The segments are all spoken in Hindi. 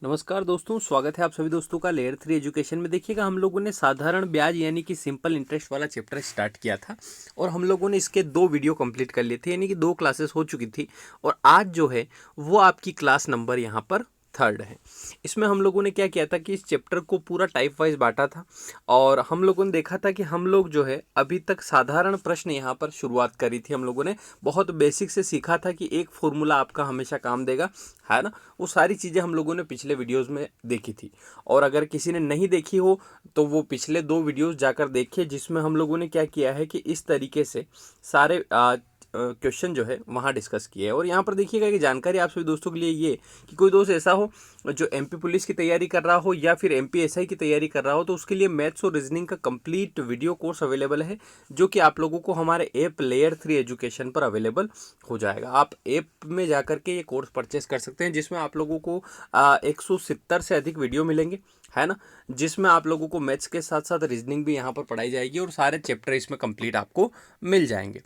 नमस्कार दोस्तों, स्वागत है आप सभी दोस्तों का लेयर 3 एजुकेशन में। देखिएगा, हम लोगों ने साधारण ब्याज यानी कि सिंपल इंटरेस्ट वाला चैप्टर स्टार्ट किया था और हम लोगों ने इसके 2 वीडियो कंप्लीट कर लिए थे, यानी कि 2 क्लासेस हो चुकी थी। और आज जो है वो आपकी क्लास नंबर यहाँ पर 3rd है। इसमें हम लोगों ने क्या किया था कि इस चैप्टर को पूरा टाइप वाइज बांटा था और हम लोगों ने देखा था कि हम लोग जो है अभी तक साधारण प्रश्न यहाँ पर शुरुआत करी थी। हम लोगों ने बहुत बेसिक से सीखा था कि एक फॉर्मूला आपका हमेशा काम देगा, है ना। वो सारी चीज़ें हम लोगों ने पिछले वीडियोस में देखी थी और अगर किसी ने नहीं देखी हो तो वो पिछले 2 वीडियोस जाकर देखिए, जिसमें हम लोगों ने क्या किया है कि इस तरीके से सारे क्वेश्चन जो है वहाँ डिस्कस किए हैं। और यहाँ पर देखिएगा कि जानकारी आप सभी दोस्तों के लिए ये कि कोई दोस्त ऐसा हो जो एमपी पुलिस की तैयारी कर रहा हो या फिर एमपी एसआई की तैयारी कर रहा हो, तो उसके लिए मैथ्स और रीजनिंग का कंप्लीट वीडियो कोर्स अवेलेबल है, जो कि आप लोगों को हमारे ऐप लेयर 3 एजुकेशन पर अवेलेबल हो जाएगा। आप ऐप में जाकर के ये कोर्स परचेस कर सकते हैं, जिसमें आप लोगों को 170 से अधिक वीडियो मिलेंगे, है ना, जिसमें आप लोगों को मैथ्स के साथ साथ रीजनिंग भी यहाँ पर पढ़ाई जाएगी और सारे चैप्टर इसमें कंप्लीट आपको मिल जाएंगे।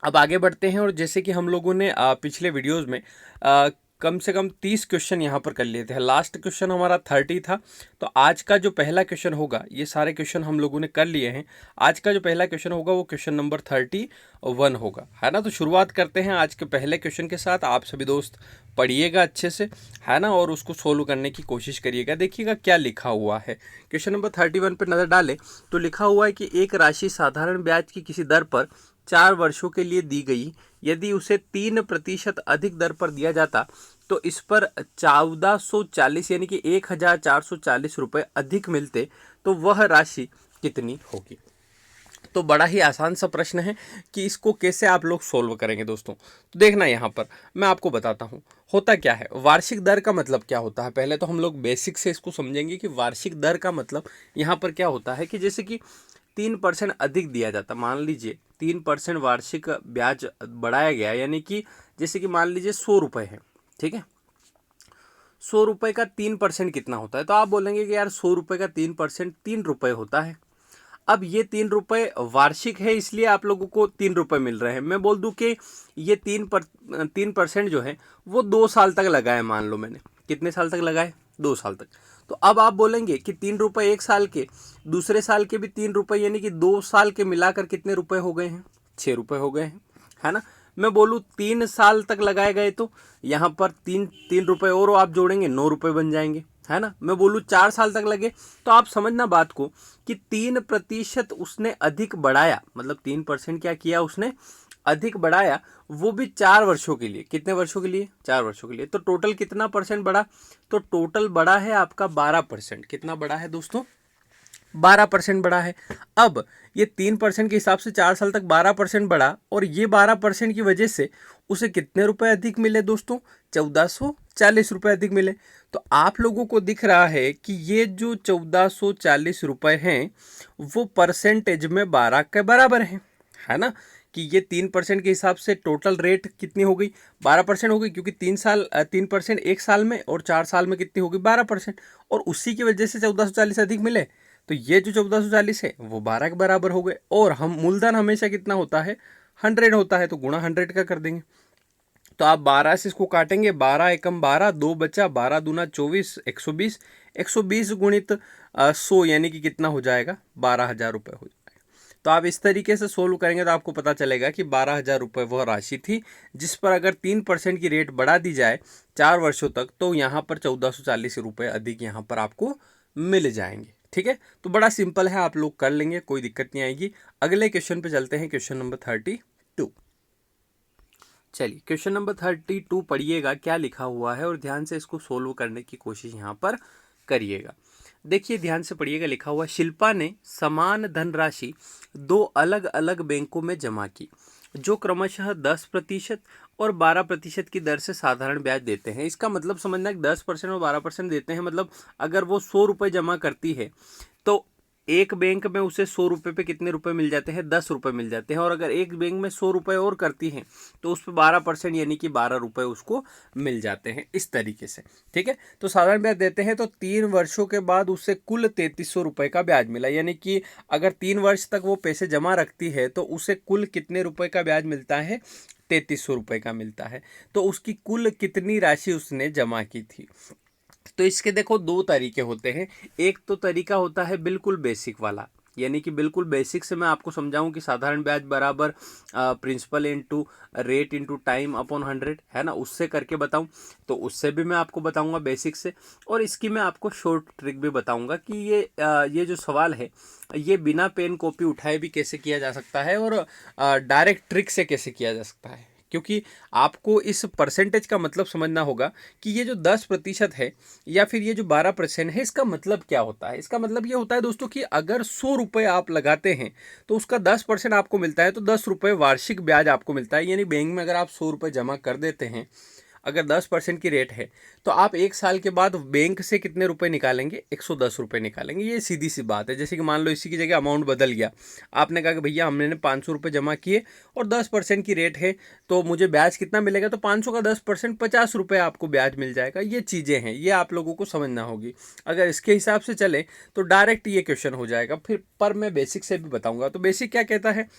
अब आगे बढ़ते हैं और जैसे कि हम लोगों ने पिछले वीडियोस में कम से कम 30 क्वेश्चन यहाँ पर कर लिए थे। लास्ट क्वेश्चन हमारा 30 था, तो आज का जो पहला क्वेश्चन होगा, ये सारे क्वेश्चन हम लोगों ने कर लिए हैं। आज का जो पहला क्वेश्चन होगा वो क्वेश्चन नंबर 31 होगा, है ना। तो शुरुआत करते हैं आज के पहले क्वेश्चन के साथ। आप सभी दोस्त पढ़िएगा अच्छे से, है ना, और उसको सोल्व करने की कोशिश करिएगा। देखिएगा क्या लिखा हुआ है। क्वेश्चन नंबर 31 पर नज़र डालें तो लिखा हुआ है कि एक राशि साधारण ब्याज की किसी दर पर 4 वर्षों के लिए दी गई, यदि उसे 3% अधिक दर पर दिया जाता तो इस पर 1440 यानी कि 1440 रुपये अधिक मिलते, तो वह राशि कितनी होगी। तो बड़ा ही आसान सा प्रश्न है कि इसको कैसे आप लोग सोल्व करेंगे दोस्तों। तो देखना, यहाँ पर मैं आपको बताता हूँ होता क्या है। वार्षिक दर का मतलब क्या होता है, पहले तो हम लोग बेसिक से इसको समझेंगे कि वार्षिक दर का मतलब यहाँ पर क्या होता है। कि जैसे कि 3% अधिक दिया जाता, मान लीजिए 3% वार्षिक ब्याज बढ़ाया गया, यानी कि जैसे कि मान लीजिए 100 रुपये है, ठीक है। 100 रुपये का 3% कितना होता है, तो आप बोलेंगे कि यार 100 रुपये का 3% 3 रुपये होता है। अब ये 3 रुपये वार्षिक है, इसलिए आप लोगों को 3 रुपये मिल रहे हैं। मैं बोल दूं कि ये 3% जो है वो 2 साल तक लगाए, मान लो मैंने। कितने साल तक लगाए? 2 साल तक। तो अब आप बोलेंगे कि 3 रुपये एक साल के, दूसरे साल के भी 3 रुपये, यानी कि 2 साल के मिलाकर कितने रुपये हो गए हैं? 6 रुपये हो गए हैं, है ना। मैं बोलूँ 3 साल तक लगाए गए तो यहाँ पर 3 रुपये और आप जोड़ेंगे, 9 रुपये बन जाएंगे, है ना। मैं बोलूँ 4 साल तक लगे, तो आप समझना बात को कि 3% उसने अधिक बढ़ाया, मतलब 3% क्या किया उसने? अधिक बढ़ाया, वो भी 4 वर्षों के लिए। कितने वर्षों के लिए? 4 वर्षों के लिए। तो टोटल कितना परसेंट बढ़ा? तो टोटल बढ़ा है आपका 12%। कितना बढ़ा है दोस्तों? 12% बढ़ा है। अब ये 3% के हिसाब से 4 साल तक 12% बढ़ा, और ये 12% की वजह से उसे कितने रुपए अधिक मिले दोस्तों? 1440 रुपये अधिक मिले। तो आप लोगों को दिख रहा है कि ये जो 1440 रुपये हैं वो परसेंटेज में 12 के बराबर है ना। कि ये 3% के हिसाब से टोटल रेट कितनी हो गई? 12% हो गई, क्योंकि 3% एक साल में और 4 साल में कितनी होगी? 12%। और उसी की वजह से 1440 अधिक मिले, तो ये जो 1440 है वो 12 के बराबर हो गए। और हम मूलधन हमेशा कितना होता है? 100 होता है, तो गुणा 100 का कर देंगे। तो आप 12 से इसको काटेंगे, 12 एकम 12, 2 बचा, 12 दूना 24, 120, 120 गुणित 100 यानी कि कितना हो जाएगा? 12,000 रुपये हो जाएगा। तो आप इस तरीके से सोल्व करेंगे तो आपको पता चलेगा कि 12,000 रुपये वह राशि थी जिस पर अगर 3% की रेट बढ़ा दी जाए 4 वर्षों तक, तो यहाँ पर 1440 रुपये अधिक यहाँ पर आपको मिल जाएंगे। ठीक है, तो बड़ा सिंपल है, आप लोग कर लेंगे, कोई दिक्कत नहीं आएगी। अगले क्वेश्चन पे चलते हैं, क्वेश्चन नंबर 32। चलिए, क्वेश्चन नंबर 32 पढ़िएगा क्या लिखा हुआ है और ध्यान से इसको सोल्व करने की कोशिश यहाँ पर करिएगा। देखिए, ध्यान से पढ़िएगा। लिखा हुआ, शिल्पा ने समान धनराशि 2 अलग अलग बैंकों में जमा की, जो क्रमशः 10% और 12% की दर से साधारण ब्याज देते हैं। इसका मतलब समझना कि 10% और 12% देते हैं, मतलब अगर वो 100 रुपये जमा करती है तो एक बैंक में उसे 100 रुपये पे कितने रुपए मिल जाते हैं? 10 रुपये मिल जाते हैं। और अगर एक बैंक में 100 रुपये और करती हैं तो उस पर 12% यानी कि 12 रुपये उसको मिल जाते हैं, इस तरीके से। ठीक है, तो साधारण ब्याज देते हैं, तो 3 वर्षों के बाद उसे कुल 3300 रुपये का ब्याज मिला। यानी कि अगर 3 वर्ष तक वो पैसे जमा रखती है तो उसे कुल कितने रुपये का ब्याज मिलता है? 3300 रुपये का मिलता है। तो उसकी कुल कितनी राशि उसने जमा की थी? तो इसके देखो दो तरीके होते हैं। एक तो तरीका होता है बिल्कुल बेसिक वाला, यानी कि बिल्कुल बेसिक से मैं आपको समझाऊं कि साधारण ब्याज बराबर principal into rate into time upon 100, है ना, उससे करके बताऊं। तो उससे भी मैं आपको बताऊंगा बेसिक से, और इसकी मैं आपको शॉर्ट ट्रिक भी बताऊंगा कि ये जो सवाल है ये बिना पेन कॉपी उठाए भी कैसे किया जा सकता है, और डायरेक्ट ट्रिक से कैसे किया जा सकता है। क्योंकि आपको इस परसेंटेज का मतलब समझना होगा कि ये जो 10% है या फिर ये जो 12% है, इसका मतलब क्या होता है। इसका मतलब ये होता है दोस्तों कि अगर 100 रुपये आप लगाते हैं तो उसका 10% आपको मिलता है, तो 10 रुपये वार्षिक ब्याज आपको मिलता है। यानी बैंक में अगर आप 100 रुपये जमा कर देते हैं, अगर 10% की रेट है, तो आप एक साल के बाद बैंक से कितने रुपए निकालेंगे, 110 रुपये निकालेंगे। ये सीधी सी बात है। जैसे कि मान लो इसी की जगह अमाउंट बदल गया, आपने कहा कि भैया हमने 500 रुपये जमा किए और 10% की रेट है, तो मुझे ब्याज कितना मिलेगा, तो 500 का 10% 50 रुपये आपको ब्याज मिल जाएगा। ये चीज़ें हैं, ये आप लोगों को समझना होगी। अगर इसके हिसाब से चले तो डायरेक्ट ये क्वेश्चन हो जाएगा। फिर पर मैं बेसिक से भी बताऊंगा। तो बेसिक क्या कहता है,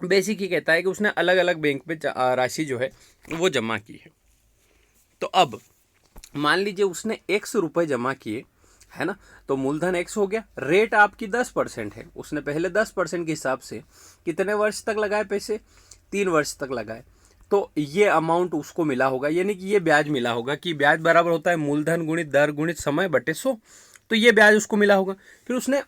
बेसिक ही कहता है कि उसने अलग अलग बैंक पे राशि जो है वो जमा की है। तो अब मान लीजिए उसने x रुपए जमा किए, है ना, तो मूलधन x हो गया, रेट आपकी 10% है, उसने पहले 10% के हिसाब से कितने वर्ष तक लगाए पैसे, 3 वर्ष तक लगाए, तो ये अमाउंट उसको मिला होगा, यानी कि ये ब्याज मिला होगा कि ब्याज बराबर होता है मूलधन गुणित दर गुणित समय बटे 100। तो ये ब्याज उसको मिला होगा। फिर उसने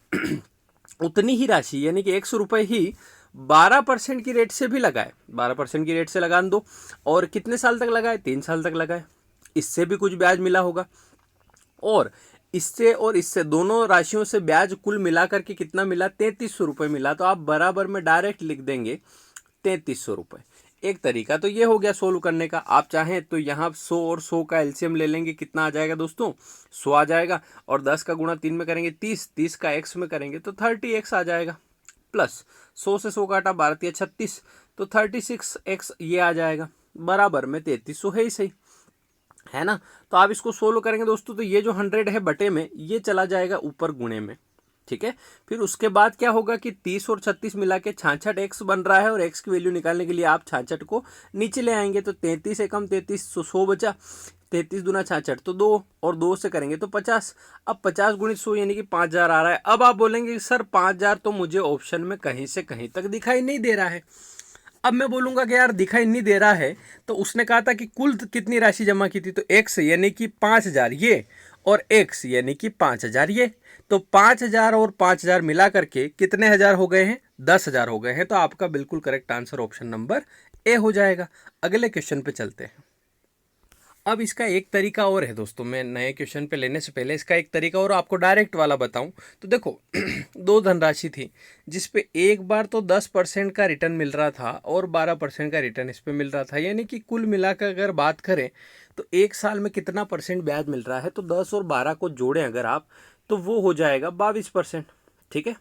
उतनी ही राशि यानी कि 100 रुपये ही 12% की रेट से भी लगाए, 12% की रेट से लगा दो, और कितने साल तक लगाए, 3 साल तक लगाए, इससे भी कुछ ब्याज मिला होगा। और इससे दोनों राशियों से ब्याज कुल मिला करके कितना मिला, 3300 रुपये मिला। तो आप बराबर में डायरेक्ट लिख देंगे 3300 रुपये। एक तरीका तो ये हो गया सोल्व करने का। आप चाहें तो यहाँ 100 और 100 का एलसीएम ले लेंगे, कितना आ जाएगा दोस्तों, 100 आ जाएगा, और 10 का गुणा 3 में करेंगे 30, 30 का x में करेंगे तो 30x आ जाएगा, प्लस 100 से 100 काटा 12 36, तो 36x ये आ जाएगा, बराबर में 3300 है ही सही, है ना। तो आप इसको सोल्व करेंगे दोस्तों, तो ये जो 100 है बटे में ये चला जाएगा ऊपर गुणे में, ठीक है। फिर उसके बाद क्या होगा कि 30 और 36 मिला के 66x बन रहा है, और x की वैल्यू निकालने के लिए आप 66 को नीचे ले आएंगे, तो 33 एकम 33, 100 बचा, 33 दूना 66, तो 2 और 2 से करेंगे तो 50। अब 50 गुणित 100 यानी कि 5000 आ रहा है। अब आप बोलेंगे सर 5000 तो मुझे ऑप्शन में कहीं से कहीं तक दिखाई नहीं दे रहा है। अब मैं बोलूंगा कि यार दिखाई नहीं दे रहा है, तो उसने कहा था कि कुल कितनी राशि जमा की थी, तो x यानी कि 5000 ये, और x यानी कि 5000 ये, तो 5000 और 5000 मिला करके कितने हजार हो गए हैं, 10,000 हो गए हैं। तो आपका बिल्कुल correct answer option number A हो जाएगा। अगले क्वेश्चन पे चलते हैं। अब इसका एक तरीका और है दोस्तों, मैं नए क्वेश्चन पे लेने से पहले इसका एक तरीका और आपको डायरेक्ट वाला बताऊं तो देखो दो धनराशि थी जिस पे एक बार तो 10% का रिटर्न मिल रहा था और 12% का रिटर्न इस पे मिल रहा था, यानी कि कुल मिलाकर अगर बात करें तो एक साल में कितना परसेंट ब्याज मिल रहा है, तो 10 और 12 को जोड़ें अगर आप तो वो हो जाएगा 22%, ठीक है।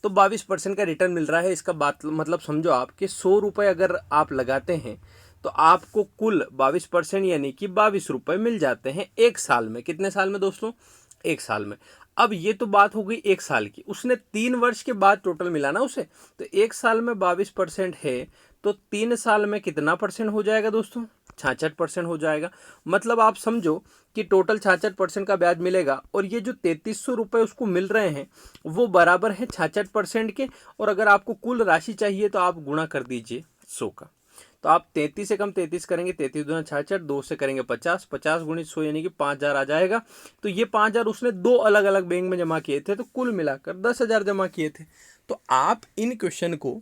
तो 22% का रिटर्न मिल रहा है, इसका बात मतलब समझो आप कि 100 रुपये अगर आप लगाते हैं तो आपको कुल 22% यानी कि 22 रुपये मिल जाते हैं एक साल में। कितने साल में दोस्तों, एक साल में। अब ये तो बात हो गई एक साल की, उसने 3 वर्ष के बाद टोटल मिला ना उसे, तो एक साल में 22% है, तो 3 साल में कितना परसेंट हो जाएगा दोस्तों, 66% हो जाएगा। मतलब आप समझो कि टोटल 66% का ब्याज मिलेगा, और ये जो 3300 रुपये उसको मिल रहे हैं वो बराबर है 66% के। और अगर आपको कुल राशि चाहिए तो आप गुणा कर दीजिए 100 का, तो आप 33 से कम 33 करेंगे, 33 दूना 66, 2 से करेंगे 50, 50 गुणित 100 यानी कि 5000 आ जाएगा। तो ये 5000 उसने दो अलग अलग बैंक में जमा किए थे, तो कुल मिलाकर 10,000 जमा किए थे। तो आप इन क्वेश्चन को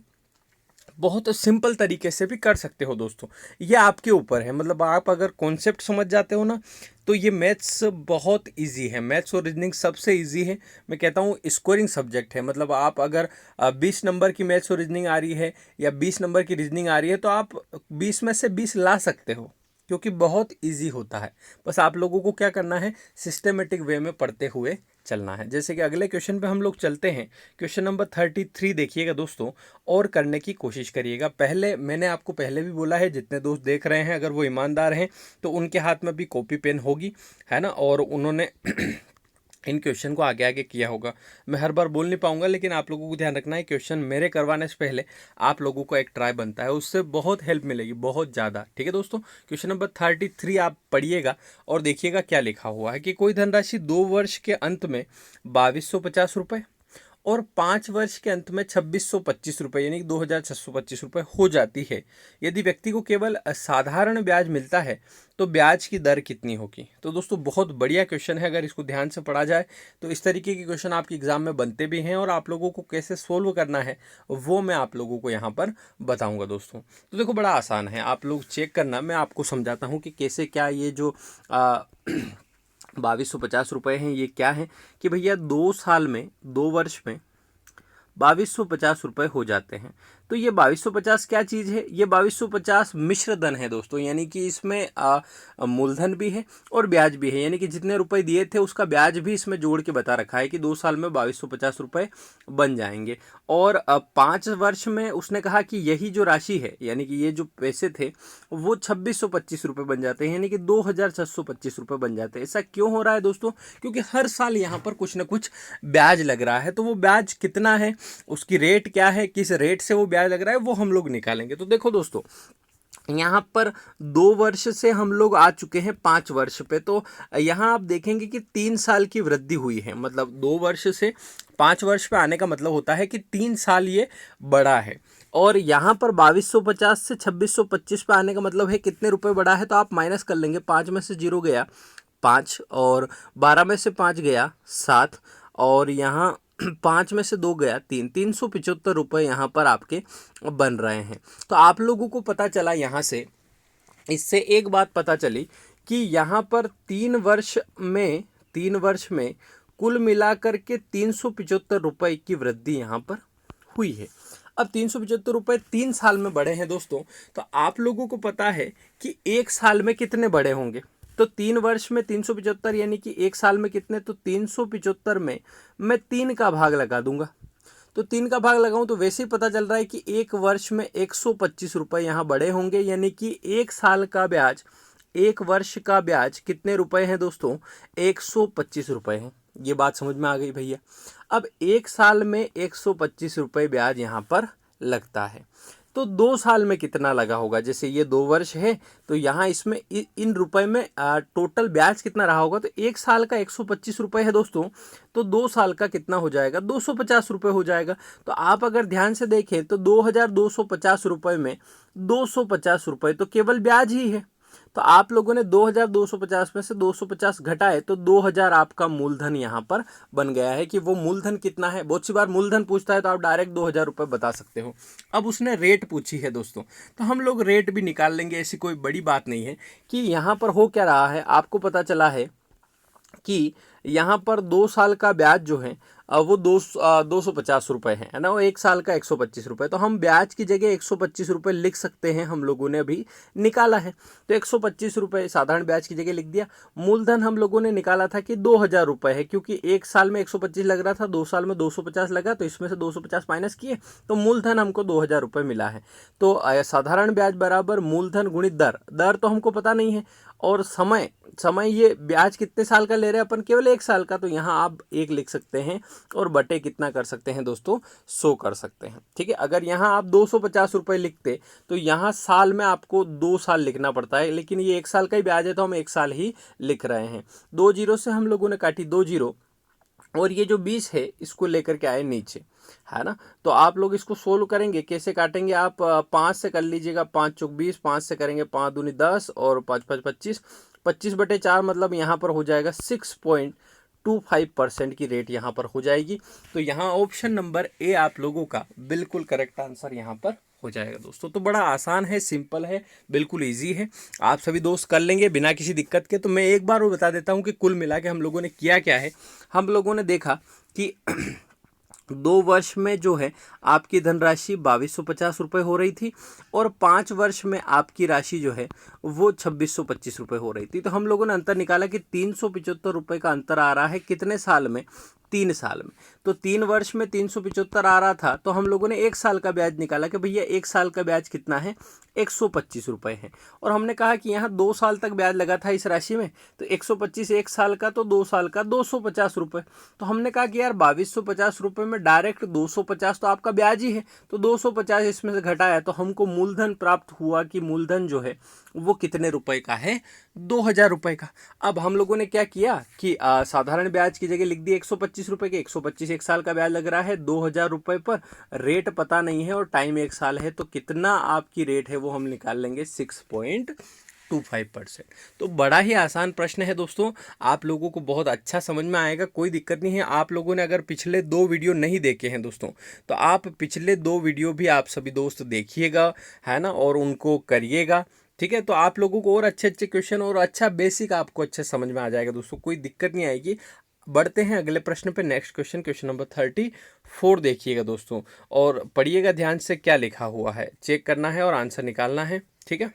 बहुत सिंपल तरीके से भी कर सकते हो दोस्तों, ये आपके ऊपर है। मतलब आप अगर कॉन्सेप्ट समझ जाते हो ना, तो ये मैथ्स बहुत इजी है। मैथ्स और रीजनिंग सबसे इजी है, मैं कहता हूँ स्कोरिंग सब्जेक्ट है। मतलब आप अगर 20 नंबर की मैथ्स और रीजनिंग आ रही है या 20 नंबर की रीजनिंग आ रही है, तो आप 20 में से 20 ला सकते हो, क्योंकि बहुत इजी होता है। बस आप लोगों को क्या करना है, सिस्टमेटिक वे में पढ़ते हुए चलना है। जैसे कि अगले क्वेश्चन पे हम लोग चलते हैं। क्वेश्चन नंबर 33 देखिएगा दोस्तों, और करने की कोशिश करिएगा। पहले मैंने आपको पहले भी बोला है, जितने दोस्त देख रहे हैं अगर वो ईमानदार हैं तो उनके हाथ में भी कॉपी पेन होगी, है ना, और उन्होंने इन क्वेश्चन को आगे आगे किया होगा। मैं हर बार बोल नहीं पाऊंगा, लेकिन आप लोगों को ध्यान रखना है, क्वेश्चन मेरे करवाने से पहले आप लोगों को एक ट्राई बनता है, उससे बहुत हेल्प मिलेगी, बहुत ज़्यादा। ठीक है दोस्तों, क्वेश्चन नंबर 33 आप पढ़िएगा और देखिएगा क्या लिखा हुआ है कि कोई धनराशि 2 वर्ष के अंत में 2250 रुपये और 5 वर्ष के अंत में 2625 रुपये यानी कि 2625 रुपये हो जाती है। यदि व्यक्ति को केवल साधारण ब्याज मिलता है तो ब्याज की दर कितनी होगी। तो दोस्तों बहुत बढ़िया क्वेश्चन है, अगर इसको ध्यान से पढ़ा जाए तो इस तरीके के क्वेश्चन आपके एग्जाम में बनते भी हैं, और आप लोगों को कैसे सोल्व करना है वो मैं आप लोगों को यहाँ पर बताऊँगा दोस्तों। तो देखो बड़ा आसान है, आप लोग चेक करना, मैं आपको समझाता हूँ कि कैसे क्या ये जो 2250 रुपये हैं ये क्या है कि भैया 2 साल में 2 वर्ष में 2250 रुपये हो जाते हैं। तो ये 2250 क्या चीज़ है, ये 2250 मिश्र धन है दोस्तों, यानी कि इसमें मूलधन भी है और ब्याज भी है, यानी कि जितने रुपए दिए थे उसका ब्याज भी इसमें जोड़ के बता रखा है कि 2 साल में 2250 रुपये बन जाएंगे। और 5 वर्ष में उसने कहा कि यही जो राशि है, यानी कि ये जो पैसे थे वो 2625 रुपये बन जाते हैं, यानी कि 2625 रुपये बन जाते हैं। ऐसा क्यों हो रहा है दोस्तों, क्योंकि हर साल यहाँ पर कुछ ना कुछ ब्याज लग रहा है। तो वो ब्याज कितना है, उसकी रेट क्या है, किस रेट से वो ब्याज लग रहा है, वो हम लोग निकालेंगे। तो देखो दोस्तों, यहाँ पर 2 वर्ष से हम लोग आ चुके हैं 5 वर्ष पे, तो यहाँ आप देखेंगे कि 3 साल की वृद्धि हुई है। मतलब 2 वर्ष से 5 वर्ष पे आने का मतलब होता है कि 3 साल ये बढ़ा है। और यहाँ पर 2250 से 2625 पे आने का मतलब है कितने रुपए बढ़ा है, तो आप माइनस कर लेंगे। 5 में से 0 गया 5, और 12 में से 5 गया 7, और यहाँ 5 में से 2 गया 3, 375 रुपये यहाँ पर आपके बन रहे हैं। तो आप लोगों को पता चला यहाँ से, इससे एक बात पता चली कि यहाँ पर 3 वर्ष में कुल मिलाकर के 375 रुपये की वृद्धि यहाँ पर हुई है। अब 375 रुपये 3 साल में बढ़े हैं दोस्तों, तो आप लोगों को पता है कि 1 साल में कितने बढ़े होंगे। तो 3 वर्ष में 375 यानी कि 1 साल में कितने, तो 375 में मैं 3 का भाग लगा दूंगा। तो 3 का भाग लगाऊं तो वैसे ही पता चल रहा है कि 1 वर्ष में 125 रुपये यहाँ बढ़े होंगे, यानी कि 1 साल का ब्याज, 1 वर्ष का ब्याज कितने रुपए हैं दोस्तों, 125 रुपये हैं। ये बात समझ में आ गई भैया। अब 1 साल में 125 रुपये ब्याज यहाँ पर लगता है, तो 2 साल में कितना लगा होगा। जैसे ये 2 वर्ष है तो यहाँ इसमें इन रुपए में टोटल ब्याज कितना रहा होगा, तो 1 साल का 125 रुपये है दोस्तों, तो 2 साल का कितना हो जाएगा, 250 रुपये हो जाएगा। तो आप अगर ध्यान से देखें तो 2250 रुपये में 250 रुपये तो केवल ब्याज ही है। तो आप लोगों ने 2250 में से 250 घटाए तो 2000 आपका मूलधन यहाँ पर बन गया है। कि वो मूलधन कितना है, बहुत सी बार मूलधन पूछता है तो आप डायरेक्ट 2000 रुपये बता सकते हो। अब उसने रेट पूछी है दोस्तों, तो हम लोग रेट भी निकाल लेंगे, ऐसी कोई बड़ी बात नहीं है। कि यहाँ पर हो क्या रहा है, आपको पता चला है कि यहाँ पर 2 साल का ब्याज जो है वो 250 रुपये है ना, वो 1 साल का 125 रुपये। तो हम ब्याज की जगह 125 रुपये लिख सकते हैं, हम लोगों ने अभी निकाला है। तो 125 रुपये साधारण ब्याज की जगह लिख दिया। मूलधन हम लोगों ने निकाला था कि 2000 रुपये है, क्योंकि 1 साल में 125 लग रहा था, 2 साल में 250 लगा, तो इसमें से 250 माइनस किए तो मूलधन हमको 2000 रुपये मिला है। तो साधारण ब्याज बराबर मूलधन गुणित दर, दर तो हमको पता नहीं है, और समय ये ब्याज कितने साल का ले रहे हैं अपन, केवल 1 साल का। तो यहाँ आप 1 लिख सकते हैं और बटे कितना कर सकते हैं दोस्तों, 100 कर सकते हैं। ठीक है, अगर यहाँ आप 250 रुपये लिखते तो यहाँ साल में आपको 2 साल लिखना पड़ता है, लेकिन ये 1 साल का ही ब्याज है तो हम 1 साल ही लिख रहे हैं। 2 जीरो से हम लोगों ने काटी 2 जीरो, और ये जो 20 है इसको लेकर के आए नीचे, है ना। तो आप लोग इसको सोल्व करेंगे, कैसे काटेंगे आप, 5 से कर लीजिएगा, 5 चौक 20, 5 से करेंगे 5 दूनी 10 और 5 5 25, 25/4 मतलब यहाँ पर हो जाएगा 6.25% की रेट यहाँ पर हो जाएगी। तो यहाँ ऑप्शन नंबर ए आप लोगों का बिल्कुल करेक्ट आंसर यहाँ पर हो जाएगा दोस्तों। तो बड़ा आसान है, सिंपल है, बिल्कुल इजी है, आप सभी दोस्त कर लेंगे बिना किसी दिक्कत के। तो मैं एक बार वो बता देता हूँ कि कुल मिला के हम लोगों ने किया क्या है। हम लोगों ने देखा कि 2 वर्ष में जो है आपकी धनराशि 2250 रुपये हो रही थी, और 5 वर्ष में आपकी राशि जो है वो 2625 रुपये हो रही थी। तो हम लोगों ने अंतर निकाला कि 375 रुपये का अंतर आ रहा है कितने साल में, 3 साल में। तो 3 वर्ष में 375 आ रहा था, तो हम लोगों ने 1 साल का ब्याज निकाला कि भैया 1 साल का ब्याज कितना है, 125 रुपये है। और हमने कहा कि यहाँ 2 साल तक ब्याज लगा था इस राशि में, तो 125 1 साल का, तो 2 साल का 250 रुपये। तो हमने कहा कि यार 2250 रुपये में डायरेक्ट 250 तो आपका ब्याज ही है, तो 250 इसमें से घटाया तो हमको मूलधन प्राप्त हुआ कि मूलधन जो है वो कितने रुपए का है, 2000 रुपये का। अब हम लोगों ने क्या किया कि साधारण ब्याज की जगह लिख दिया 125 रुपये के, 125 1 साल का ब्याज लग रहा है 2000 रुपये पर, रेट पता नहीं है और टाइम 1 साल है, तो कितना आपकी रेट है वो हम निकाल लेंगे 6.25%। तो बड़ा ही आसान प्रश्न है दोस्तों, आप लोगों को बहुत अच्छा समझ में आएगा, कोई दिक्कत नहीं है। आप लोगों ने अगर पिछले 2 वीडियो नहीं देखे हैं दोस्तों, तो आप पिछले 2 वीडियो भी आप सभी दोस्त देखिएगा, है ना, और उनको करिएगा, ठीक है। तो आप लोगों को और अच्छे अच्छे क्वेश्चन और अच्छा बेसिक आपको अच्छे समझ में आ जाएगा दोस्तों, कोई दिक्कत नहीं आएगी। बढ़ते हैं अगले प्रश्न पे। नेक्स्ट क्वेश्चन, क्वेश्चन नंबर 34 देखिएगा दोस्तों, और पढ़िएगा ध्यान से क्या लिखा हुआ है, चेक करना है और आंसर निकालना है, ठीक है।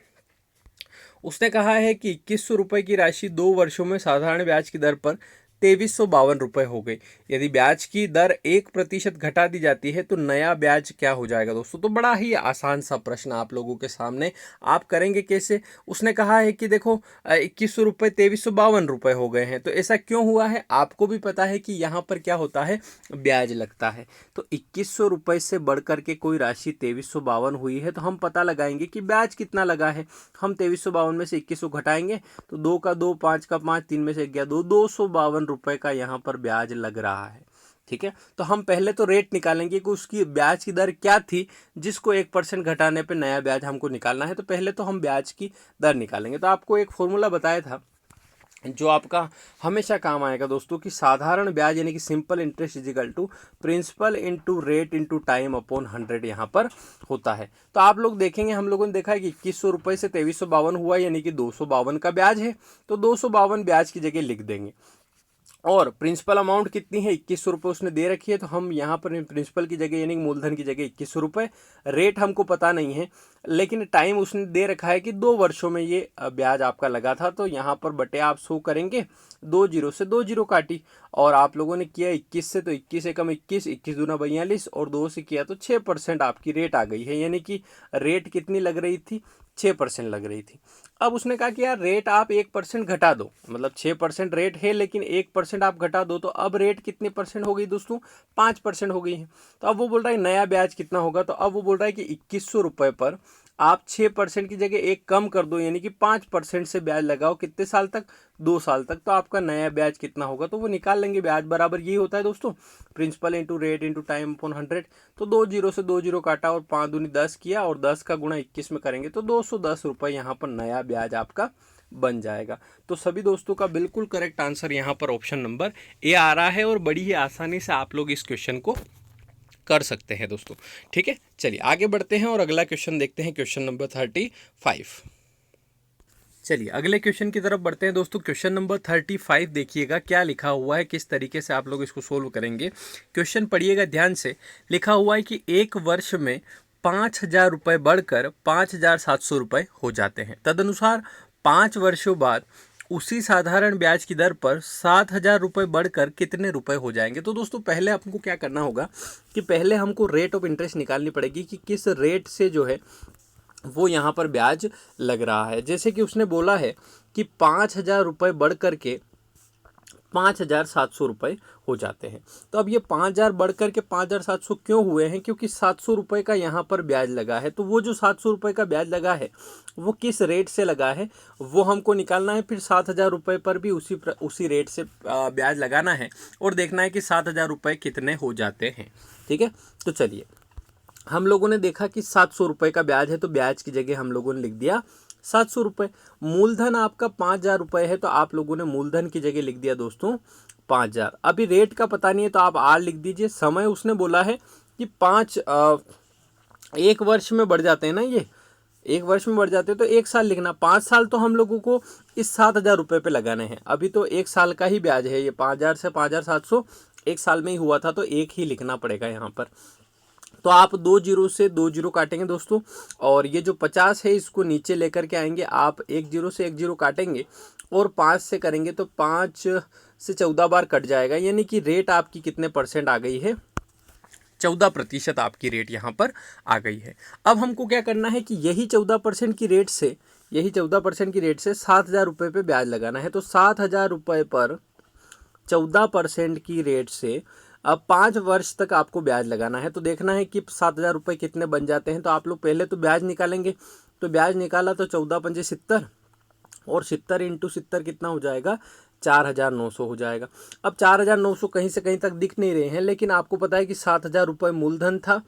उसने कहा है कि 2100 रुपये की राशि 2 वर्षों में साधारण ब्याज की दर पर 2352 रुपये हो गई। यदि ब्याज की दर 1% घटा दी जाती है तो नया ब्याज क्या हो जाएगा दोस्तों। तो बड़ा ही आसान सा प्रश्न आप लोगों के सामने, आप करेंगे कैसे। उसने कहा है कि देखो 2100 रुपये 2352 रुपये हो गए हैं, तो ऐसा क्यों हुआ है, आपको भी पता है कि यहाँ पर क्या होता है, ब्याज लगता है। तो 2100 रुपये से बढ़ करके कोई राशि 2352 हुई है, तो हम पता लगाएंगे कि ब्याज कितना लगा है। हम 2352 में से 2100 घटाएंगे, तो 2 का 2, 5 का 5, 3 में से 1 गया 2, 252 रुपये का यहाँ पर ब्याज लग रहा है, ठीक है। तो हम पहले तो रेट निकालेंगे कि उसकी ब्याज की दर क्या थी, जिसको 1% घटाने पे नया ब्याज हमको निकालना है। तो पहले तो हम ब्याज की दर निकालेंगे। तो आपको एक फॉर्मूला बताया था जो आपका हमेशा काम आएगा दोस्तों, कि साधारण ब्याज यानी कि simple interest is equal to principal into rate into time upon 100 यहाँ पर होता है। तो आप लोग देखेंगे, हम लोगों ने देखा है कि 2100 रुपये से 2352 हुआ, यानी कि 252 का ब्याज है, तो 252 ब्याज की जगह लिख देंगे। और प्रिंसिपल अमाउंट कितनी है, 2100 रुपये उसने दे रखी है, तो हम यहाँ पर प्रिंसिपल की जगह यानी मूलधन की जगह 2100 रुपये। रेट हमको पता नहीं है, लेकिन टाइम उसने दे रखा है कि 2 वर्षों में ये ब्याज आपका लगा था। तो यहाँ पर बटे आप शो करेंगे, 2 जीरो से 2 जीरो काटी, और आप लोगों ने किया 21 से, तो 21 एकम 21, 21 दूना 42, और 2 से किया तो 6% आपकी रेट आ गई है, यानी कि रेट कितनी लग रही थी, 6% लग रही थी। अब उसने कहा कि यार रेट आप 1% घटा दो, मतलब 6% रेट है लेकिन 1% आप घटा दो, तो अब रेट कितने परसेंट हो गई दोस्तों, 5% हो गई है। तो अब वो बोल रहा है नया ब्याज कितना होगा, तो अब वो बोल रहा है कि 2100 रुपये पर आप 6% की जगह 1 कम कर दो, यानी कि 5% से ब्याज लगाओ, कितने साल तक, 2 साल तक। तो आपका नया ब्याज कितना होगा, तो वो निकाल लेंगे। ब्याज बराबर यही होता है दोस्तों, principal into rate into time upon 100। तो 2 जीरो से 2 जीरो काटा और 5 दूनी 10 किया, और 10 का गुणा 21 में करेंगे तो 210 रुपये यहाँ पर नया ब्याज आपका बन जाएगा। तो सभी दोस्तों का बिल्कुल करेक्ट आंसर यहाँ पर ऑप्शन नंबर ए आ रहा है, और बड़ी ही आसानी से आप लोग इस क्वेश्चन को कर सकते हैं दोस्तों, ठीक है। चलिए आगे बढ़ते हैं और अगला क्वेश्चन देखते हैं, क्वेश्चन नंबर 35। चलिए अगले क्वेश्चन की तरफ बढ़ते हैं दोस्तों। क्वेश्चन नंबर 35 देखिएगा क्या लिखा हुआ है, किस तरीके से आप लोग इसको सोल्व करेंगे। क्वेश्चन पढ़िएगा ध्यान से। लिखा हुआ है कि 1 वर्ष में 5000 रुपये बढ़कर 5700 रुपये हो जाते हैं। तदनुसार 5 वर्षों बाद उसी साधारण ब्याज की दर पर 7000 रुपये बढ़कर कितने रुपए हो जाएंगे। तो दोस्तों पहले हमको क्या करना होगा कि पहले हमको रेट ऑफ इंटरेस्ट निकालनी पड़ेगी कि किस रेट से जो है वो यहाँ पर ब्याज लग रहा है। जैसे कि उसने बोला है कि 5000 रुपये बढ़ करके 5700 रुपये हो जाते हैं। तो अब ये 5000 बढ़ करके 5700 क्यों हुए हैं, क्योंकि 700 रुपये का यहाँ पर ब्याज लगा है। तो वो जो 700 रुपये का ब्याज लगा है वो किस रेट से लगा है वो हमको निकालना है। फिर 7000 रुपये पर भी उसी रेट से ब्याज लगाना है और देखना है कि 7000 रुपये कितने हो जाते हैं, ठीक है। तो चलिए हम लोगों ने देखा कि 700 रुपये का ब्याज है, तो ब्याज की जगह हम लोगों ने लिख दिया 700 रुपये। मूलधन आपका 5000 रुपये है, तो आप लोगों ने मूलधन की जगह लिख दिया दोस्तों 5000। अभी रेट का पता नहीं है तो आप आर लिख दीजिए। समय उसने बोला है कि 1 वर्ष में बढ़ जाते हैं ना, ये 1 वर्ष में बढ़ जाते हैं, तो 1 साल लिखना। 5 साल तो हम लोगों को इस 7000 रुपये पे लगाने हैं। अभी तो 1 साल का ही ब्याज है, ये 5000 से 5700 1 साल में ही हुआ था, तो 1 ही लिखना पड़ेगा यहाँ पर। तो आप 2 जीरो से 2 जीरो काटेंगे दोस्तों, और ये जो 50 है इसको नीचे लेकर के आएंगे। आप 1 जीरो से 1 जीरो काटेंगे और 5 से करेंगे तो 5 से 14 बार कट जाएगा, यानी कि रेट आपकी कितने परसेंट आ गई है, 14% आपकी रेट यहाँ पर आ गई है। अब हमको क्या करना है कि यही 14% की रेट से 7,000 रुपये पे ब्याज लगाना है। तो 7,000 रुपये पर 14% की रेट से अब 5 वर्ष तक आपको ब्याज लगाना है। तो देखना है कि 7,000 रुपये कितने बन जाते हैं। तो आप लोग पहले तो ब्याज निकालेंगे। तो ब्याज निकाला तो 14 पंजे 70 और 70 इंटू 70 कितना हो जाएगा, 4,900 हो जाएगा। अब 4,900 कहीं से कहीं तक दिख नहीं रहे हैं, लेकिन आपको पता है कि 7,000 रुपये मूलधन था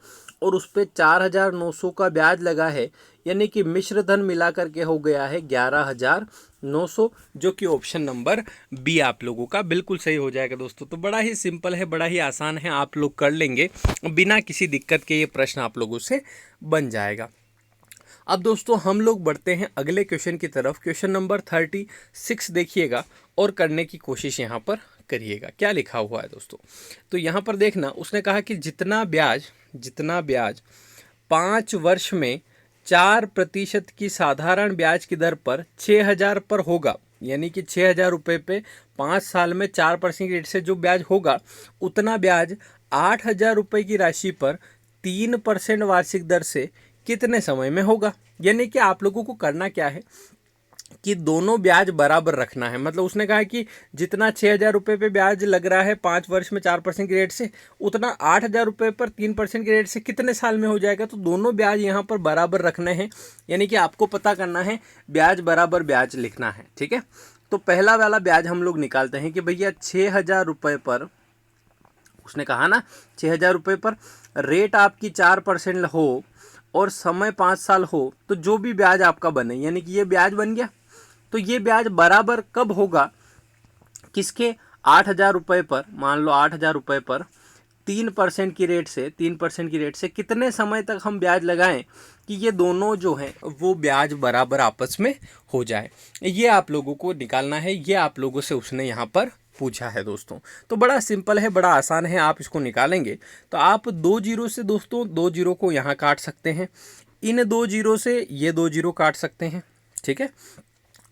और उस पर 4,900 का ब्याज लगा है, यानी कि मिश्र धन मिला करके हो गया है 11,900, जो कि ऑप्शन नंबर बी आप लोगों का बिल्कुल सही हो जाएगा दोस्तों। तो बड़ा ही सिंपल है, बड़ा ही आसान है, आप लोग कर लेंगे बिना किसी दिक्कत के। ये प्रश्न आप लोगों से बन जाएगा। अब दोस्तों हम लोग बढ़ते हैं अगले क्वेश्चन की तरफ। क्वेश्चन नंबर 36 देखिएगा और करने की कोशिश यहाँ पर करिएगा। क्या लिखा हुआ है दोस्तों, तो यहाँ पर देखना, उसने कहा कि जितना ब्याज 5 वर्ष में 4% की साधारण ब्याज की दर पर 6,000 पर होगा, यानी कि 6,000 रुपये पे 5 साल में 4% की रेट से जो ब्याज होगा, उतना ब्याज 8,000 रुपये की राशि पर 3% वार्षिक दर से कितने समय में होगा। यानी कि आप लोगों को करना क्या है कि दोनों ब्याज बराबर रखना है। मतलब उसने कहा कि जितना 6,000 रुपये पे ब्याज लग रहा है 5 वर्ष में 4% की रेट से, उतना 8,000 रुपये पर 3% की रेट से कितने साल में हो जाएगा। तो दोनों ब्याज यहाँ पर बराबर रखने हैं, यानी कि आपको पता करना है, ब्याज बराबर ब्याज लिखना है। ठीक है, तो पहला वाला ब्याज हम लोग निकालते हैं कि भैया 6,000 रुपये पर, उसने कहा ना 6,000 रुपये पर रेट आपकी 4% हो और समय 5 साल हो, तो जो भी ब्याज आपका बने, यानी कि ये ब्याज बन गया। तो ये ब्याज बराबर कब होगा, किसके, 8,000 रुपये पर, मान लो 8,000 रुपये पर 3% की रेट से कितने समय तक हम ब्याज लगाएं कि ये दोनों जो हैं वो ब्याज बराबर आपस में हो जाए। ये आप लोगों को निकालना है, ये आप लोगों से उसने यहाँ पर पूछा है दोस्तों। तो बड़ा सिंपल है, बड़ा आसान है, आप इसको निकालेंगे तो आप 2 जीरो से दोस्तों 2 जीरो को यहाँ काट सकते हैं, इन 2 जीरो से ये 2 जीरो काट सकते हैं। ठीक है,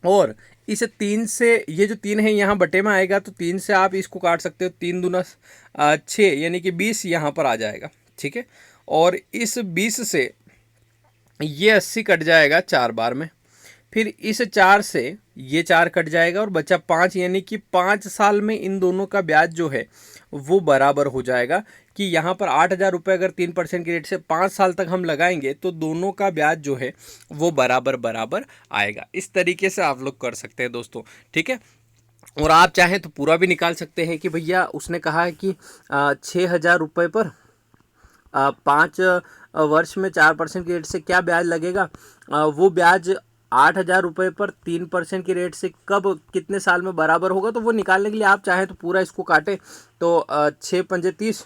और इस 3 से ये जो 3 है यहाँ बटे में आएगा, तो 3 से आप इसको काट सकते हो, 3 दूना 6, यानी कि 20 यहाँ पर आ जाएगा। ठीक है, और इस 20 से ये 80 कट जाएगा 4 बार में, फिर इस 4 से ये 4 कट जाएगा और बचा 5, यानी कि 5 साल में इन दोनों का ब्याज जो है वो बराबर हो जाएगा। कि यहाँ पर 8,000 रुपये अगर 3% की रेट से 5 साल तक हम लगाएंगे तो दोनों का ब्याज जो है वो बराबर आएगा। इस तरीके से आप लोग कर सकते हैं दोस्तों। ठीक है, और आप चाहें तो पूरा भी निकाल सकते हैं कि भैया उसने कहा है कि 6,000 रुपये पर 5 वर्ष में 4% की रेट से क्या ब्याज लगेगा, वो ब्याज 8,000 रुपये पर 3% की रेट से कब कितने साल में बराबर होगा। तो वो निकालने के लिए आप चाहें तो पूरा इसको काटें, तो 6 पंजे 30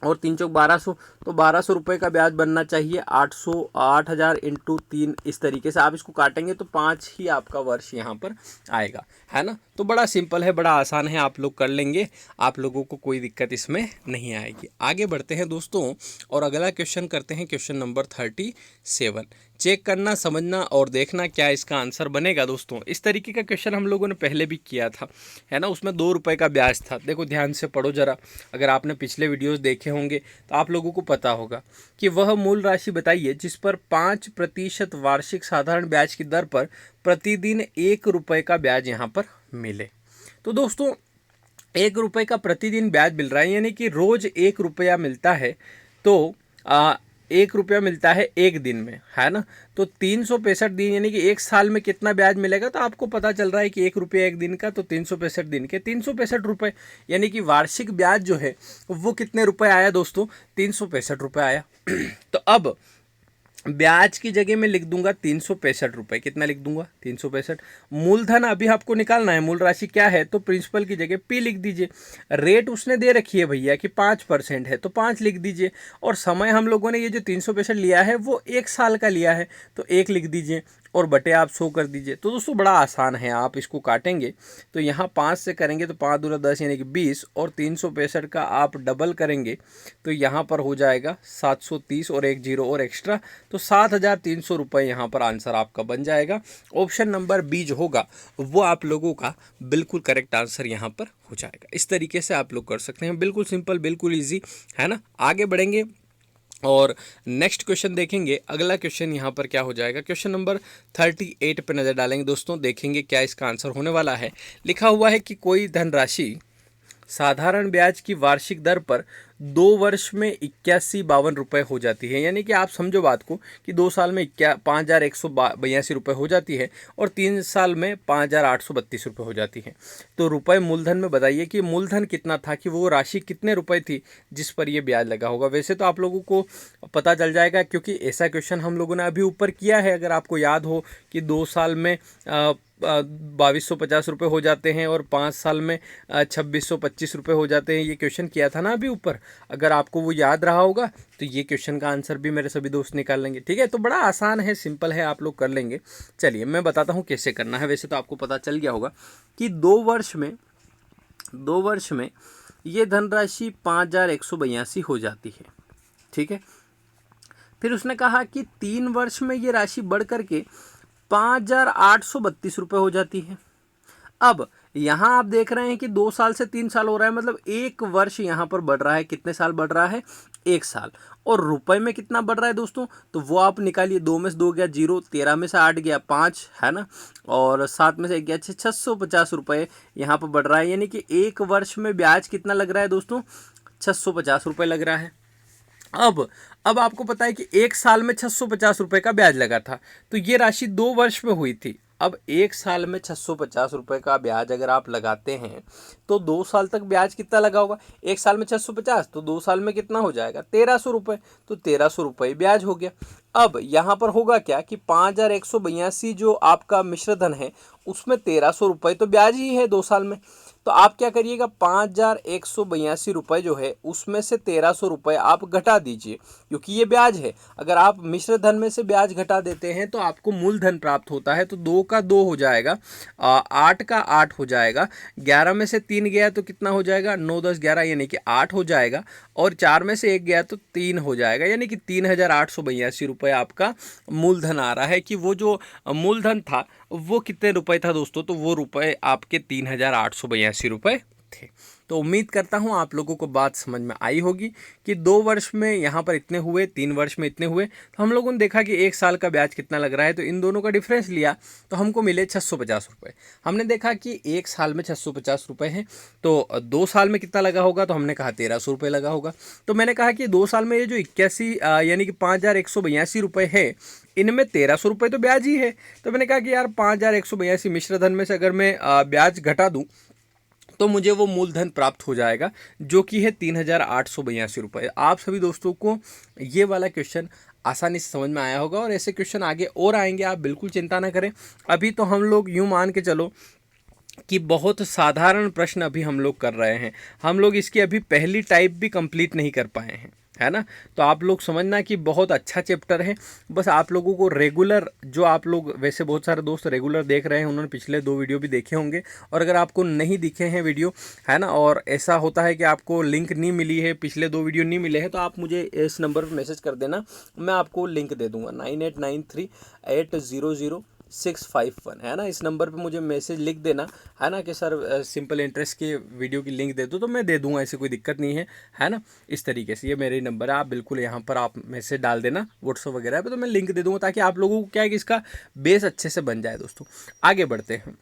और 3 चौक 1200, तो 1200 रुपये का ब्याज बनना चाहिए। 8,000 इंटू 3, इस तरीके से आप इसको काटेंगे तो 5 ही आपका वर्ष यहाँ पर आएगा, है ना। तो बड़ा सिंपल है, बड़ा आसान है, आप लोग कर लेंगे, आप लोगों को कोई दिक्कत इसमें नहीं आएगी। आगे बढ़ते हैं दोस्तों और अगला क्वेश्चन करते हैं, क्वेश्चन नंबर 37। चेक करना, समझना और देखना क्या इसका आंसर बनेगा दोस्तों। इस तरीके का क्वेश्चन हम लोगों ने पहले भी किया था, है ना, उसमें 2 रुपये का ब्याज था। देखो ध्यान से पढ़ो जरा, अगर आपने पिछले वीडियोस देखे होंगे तो आप लोगों को पता होगा कि वह मूल राशि बताइए जिस पर 5% वार्षिक साधारण ब्याज की दर पर प्रतिदिन 1 रुपये का ब्याज यहाँ पर मिले। तो दोस्तों 1 रुपये का प्रतिदिन ब्याज मिल रहा है, यानी कि रोज 1 रुपया मिलता है, तो 1 रुपया मिलता है एक दिन में, है ना। तो 365 दिन, यानी कि 1 साल में कितना ब्याज मिलेगा। तो आपको पता चल रहा है कि 1 रुपया एक दिन का, तो 365 दिन के 365 रुपये, यानी कि वार्षिक ब्याज जो है वो कितने रुपए आया दोस्तों, 365 रुपये आया। तो अब ब्याज की जगह मैं लिख दूंगा 365 रुपये। कितना लिख दूंगा, 365। मूलधन अभी आपको निकालना है, मूल राशि क्या है, तो प्रिंसिपल की जगह P लिख दीजिए। रेट उसने दे रखी है भैया कि 5% है, तो 5 लिख दीजिए। और समय हम लोगों ने ये जो 365 लिया है वो 1 साल का लिया है, तो 1 लिख दीजिए। और बटे आप 100 कर दीजिए। तो दोस्तों बड़ा आसान है, आप इसको काटेंगे तो यहाँ 5 से करेंगे तो 5 दूना 10 यानी कि 20 और 365 का आप डबल करेंगे तो यहाँ पर हो जाएगा 730 और एक जीरो और एक्स्ट्रा, तो 7,300 रुपये यहाँ पर आंसर आपका बन जाएगा। ऑप्शन नंबर बी जो होगा वो आप लोगों का बिल्कुल करेक्ट आंसर यहाँ पर हो जाएगा। इस तरीके से आप लोग कर सकते हैं, बिल्कुल सिंपल, बिल्कुल ईजी, है ना। आगे बढ़ेंगे और नेक्स्ट क्वेश्चन देखेंगे। अगला क्वेश्चन यहाँ पर क्या हो जाएगा, क्वेश्चन नंबर 38 पे नज़र डालेंगे दोस्तों, देखेंगे क्या इसका आंसर होने वाला है। लिखा हुआ है कि कोई धनराशि साधारण ब्याज की वार्षिक दर पर 2 वर्ष में 8152 रुपये हो जाती है। यानी कि आप समझो बात को कि 2 साल में 5,182 रुपये हो जाती है और 3 साल में 5,832 रुपये हो जाती है। तो रुपए मूलधन में बताइए कि मूलधन कितना था, कि वो राशि कितने रुपए थी जिस पर ये ब्याज लगा होगा। वैसे तो आप लोगों को पता चल जाएगा क्योंकि ऐसा क्वेश्चन हम लोगों ने अभी ऊपर किया है। अगर आपको याद हो कि 2 साल में 2,250 रुपये हो जाते हैं और 5 साल में 2,625 रुपये हो जाते हैं, ये क्वेश्चन किया था ना अभी ऊपर। अगर आपको वो याद रहा होगा तो ये क्वेश्चन का आंसर भी मेरे सभी दोस्त निकाल लेंगे। ठीक है, तो बड़ा आसान है, सिंपल है, आप लोग कर लेंगे। चलिए मैं बताता हूँ कैसे करना है। वैसे तो आपको पता चल गया होगा कि 2 वर्ष में ये धनराशि 5,182 हो जाती है। ठीक है, फिर उसने कहा कि 3 वर्ष में ये राशि बढ़ करके 5,832 रुपये हो जाती है। अब यहाँ आप देख रहे हैं कि 2 साल से 3 साल हो रहा है, मतलब 1 वर्ष यहाँ पर बढ़ रहा है। कितने साल बढ़ रहा है? 1 साल। और रुपए में कितना बढ़ रहा है दोस्तों, तो वो आप निकालिए। 2 में से 2 गया 0, 13 में से 8 गया 5, है ना, और 7 में से 1 गया 6, 650 रुपये यहाँ पर बढ़ रहा है। यानी कि 1 वर्ष में ब्याज कितना लग रहा है दोस्तों? 650 रुपये लग रहा है। अब आपको पता है कि 1 साल में 650 रुपये का ब्याज लगा था, तो ये राशि 2 वर्ष में हुई थी। अब 1 साल में 650 रुपये का ब्याज अगर आप लगाते हैं तो 2 साल तक ब्याज कितना लगा होगा? 1 साल में 650 तो 2 साल में कितना हो जाएगा? 1,300 रुपये। तो 1,300 रुपये ब्याज हो गया। अब यहाँ पर होगा क्या कि 5,182 जो आपका मिश्र धन है उसमें 1,300 रुपये तो ब्याज ही है 2 साल में। तो आप क्या करिएगा, 5,182 रुपये जो है उसमें से 1,300 रुपये आप घटा दीजिए, क्योंकि ये ब्याज है। अगर आप मिश्र धन में से ब्याज घटा देते हैं तो आपको मूलधन प्राप्त होता है। तो 2 का 2 हो जाएगा, 8 का 8 हो जाएगा, 11 में से 3 गया तो कितना हो जाएगा? 9, 10, 11 यानी कि 8 हो जाएगा, और 4 में से 1 गया तो 3 हो जाएगा, यानी कि 3,882 रुपये आपका मूलधन आ रहा है। कि वो जो मूलधन था वो कितने रुपए था दोस्तों? तो वो रुपए आपके 3,882 रुपये थे। तो उम्मीद करता हूँ आप लोगों को बात समझ में आई होगी कि 2 वर्ष में यहाँ पर इतने हुए, 3 वर्ष में इतने हुए। तो हम लोगों ने देखा कि 1 साल का ब्याज कितना लग रहा है, तो इन दोनों का डिफरेंस लिया तो हमको मिले 650 रुपये। हमने देखा कि 1 साल में 650 रुपये हैं, तो 2 साल में कितना लगा होगा? तो हमने कहा 1,300 रुपये लगा होगा। तो मैंने कहा कि 2 साल में ये जो 81 यानी कि 5,182 रुपये है, इनमें 1,300 रुपये तो ब्याज ही है। तो मैंने कहा कि यार 5,182 मिश्र धन में से अगर मैं ब्याज घटा दूं तो मुझे वो मूलधन प्राप्त हो जाएगा, जो कि है 3,882 रुपये। आप सभी दोस्तों को ये वाला क्वेश्चन आसानी से समझ में आया होगा, और ऐसे क्वेश्चन आगे और आएंगे, आप बिल्कुल चिंता ना करें। अभी तो हम लोग यूँ मान के चलो कि बहुत साधारण प्रश्न अभी हम लोग कर रहे हैं। हम लोग इसकी अभी पहली टाइप भी कंप्लीट नहीं कर पाए हैं, है ना। तो आप लोग समझना कि बहुत अच्छा चैप्टर है। बस आप लोगों को रेगुलर, जो आप लोग वैसे बहुत सारे दोस्त रेगुलर देख रहे हैं, उन्होंने पिछले 2 वीडियो भी देखे होंगे, और अगर आपको नहीं दिखे हैं वीडियो, है ना, और ऐसा होता है कि आपको लिंक नहीं मिली है, पिछले 2 वीडियो नहीं मिले हैं, तो आप मुझे इस नंबर पर मैसेज कर देना, मैं आपको लिंक दे दूँगा। 9893800651, है ना। इस नंबर पे मुझे मैसेज लिख देना, है ना, कि सर सिंपल इंटरेस्ट के वीडियो की लिंक दे दो, तो मैं दे दूंगा, ऐसी कोई दिक्कत नहीं है ना। इस तरीके से ये मेरे नंबर है, आप बिल्कुल यहाँ पर आप मैसेज डाल देना व्हाट्सअप वगैरह पे, तो मैं लिंक दे दूँगा, ताकि आप लोगों को क्या है कि इसका बेस अच्छे से बन जाए। दोस्तों आगे बढ़ते हैं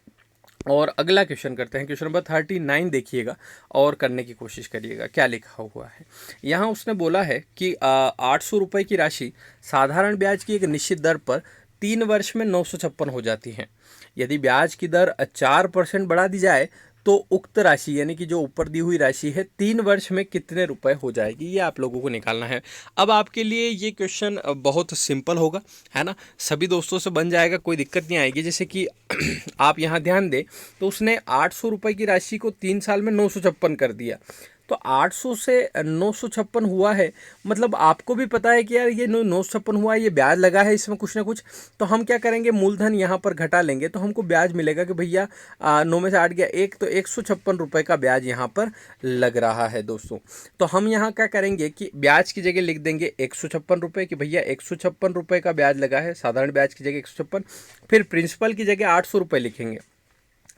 और अगला क्वेश्चन करते हैं। क्वेश्चन नंबर 39 देखिएगा और करने की कोशिश करिएगा क्या लिखा हुआ है। यहाँ उसने बोला है कि 800 रुपये की राशि साधारण ब्याज की एक निश्चित दर पर 3 वर्ष में 956 हो जाती है। यदि ब्याज की दर 4% बढ़ा दी जाए तो उक्त राशि, यानी कि जो ऊपर दी हुई राशि है, 3 वर्ष में कितने रुपए हो जाएगी, ये आप लोगों को निकालना है। अब आपके लिए ये क्वेश्चन बहुत सिंपल होगा, है ना, सभी दोस्तों से बन जाएगा, कोई दिक्कत नहीं आएगी। जैसे कि आप यहाँ ध्यान दें तो उसने 800 रुपये की राशि को 3 साल में 956 कर दिया, तो तो 800 से 956 हुआ है, मतलब आपको भी पता है कि यार ये 956 हुआ है, ये ब्याज लगा है इसमें कुछ ना कुछ। तो हम क्या करेंगे, मूलधन यहाँ पर घटा लेंगे तो हमको ब्याज मिलेगा कि भैया 9 में से 8 गया 1, तो 156 रुपये का ब्याज यहाँ पर लग रहा है दोस्तों। तो हम यहाँ क्या करेंगे कि ब्याज की जगह लिख देंगे 156 रुपये कि भैया 156 रुपये का ब्याज लगा है, साधारण ब्याज की जगह 156। फिर प्रिंसिपल की जगह 800 रुपये लिखेंगे,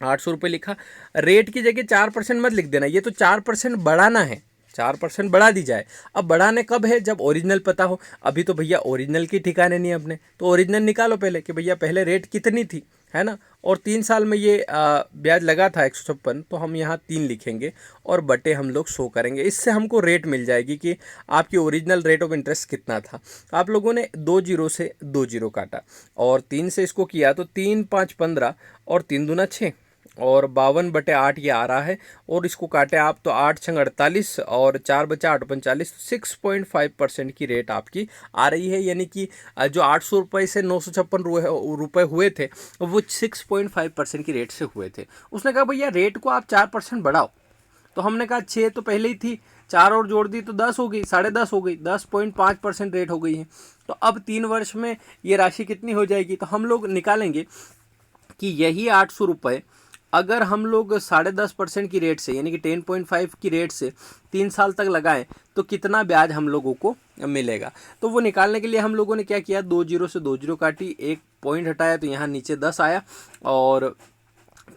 800 रुपये लिखा। रेट की जगह 4% मत लिख देना, ये तो 4% बढ़ाना है, 4% बढ़ा दी जाए। अब बढ़ाने कब है, जब ओरिजिनल पता हो। अभी तो भैया ओरिजिनल की ठिकाने नहीं अपने, तो ओरिजिनल निकालो पहले कि भैया पहले रेट कितनी थी, है ना, और 3 साल में ये ब्याज लगा था 156, तो हम यहाँ 3 लिखेंगे और बटे हम लोग शो करेंगे। इससे हमको रेट मिल जाएगी कि आपकी ओरिजिनल रेट ऑफ इंटरेस्ट कितना था। आप लोगों ने 2 जीरो से 2 जीरो काटा और 3 से इसको किया, तो 3 5 15 और 3 दूना 6 और 52/8 ये आ रहा है। और इसको काटे आप तो 8 छंग 48 और 4 बचा 8 45, 6.5% की रेट आपकी आ रही है। यानी कि जो 800 रुपये से 956 रुपये हुए थे वो 6.5% की रेट से हुए थे। उसने कहा भैया रेट को आप 4% बढ़ाओ, तो हमने कहा 6 तो पहले ही थी, 4 और जोड़ दी तो 10 हो गई, 10.5 हो गई, 10.5% रेट हो गई है। तो अब 3 वर्ष में ये राशि कितनी हो जाएगी, तो हम लोग निकालेंगे कि यही 800 रुपये अगर हम लोग 10.5% की रेट से यानी कि 10.5 की रेट से 3 साल तक लगाएं तो कितना ब्याज हम लोगों को मिलेगा। तो वो निकालने के लिए हम लोगों ने क्या किया, 2 जीरो से 2 जीरो काटी, एक पॉइंट हटाया तो यहाँ नीचे 10 आया, और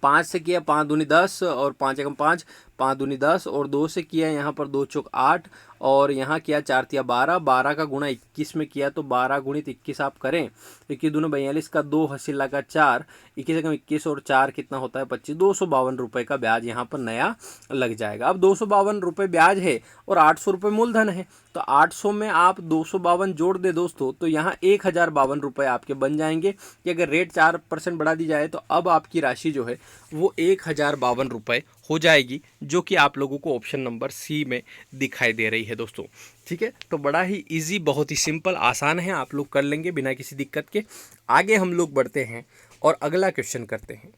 5 से किया 5 दूनी 10 और 5 एकम 5, 5 दूनी 10 और 2 से किया यहाँ पर 2 चौक 8 और यहाँ किया 4 तिया 12, 12 का गुणा 21 में किया तो 12 गुणित 21 आप करें, 21 दूनी 42 का 2 हसीला का 4, 21 एकम 21 और 4 कितना होता है 25, 252 रुपये का ब्याज यहाँ पर नया लग जाएगा। अब 252 रुपये ब्याज है और 800 रुपये मूलधन है, तो 800 में आप 252 जोड़ दे दोस्तों, तो यहाँ 1052 रुपये आपके बन जाएंगे कि अगर रेट 4% बढ़ा दी जाए तो अब आपकी राशि जो है वो 1052 रुपये हो जाएगी, जो कि आप लोगों को ऑप्शन नंबर सी में दिखाई दे रही है दोस्तों। ठीक है, तो बड़ा ही इजी, बहुत ही सिंपल, आसान है, आप लोग कर लेंगे बिना किसी दिक्कत के। आगे हम लोग बढ़ते हैं और अगला क्वेश्चन करते हैं।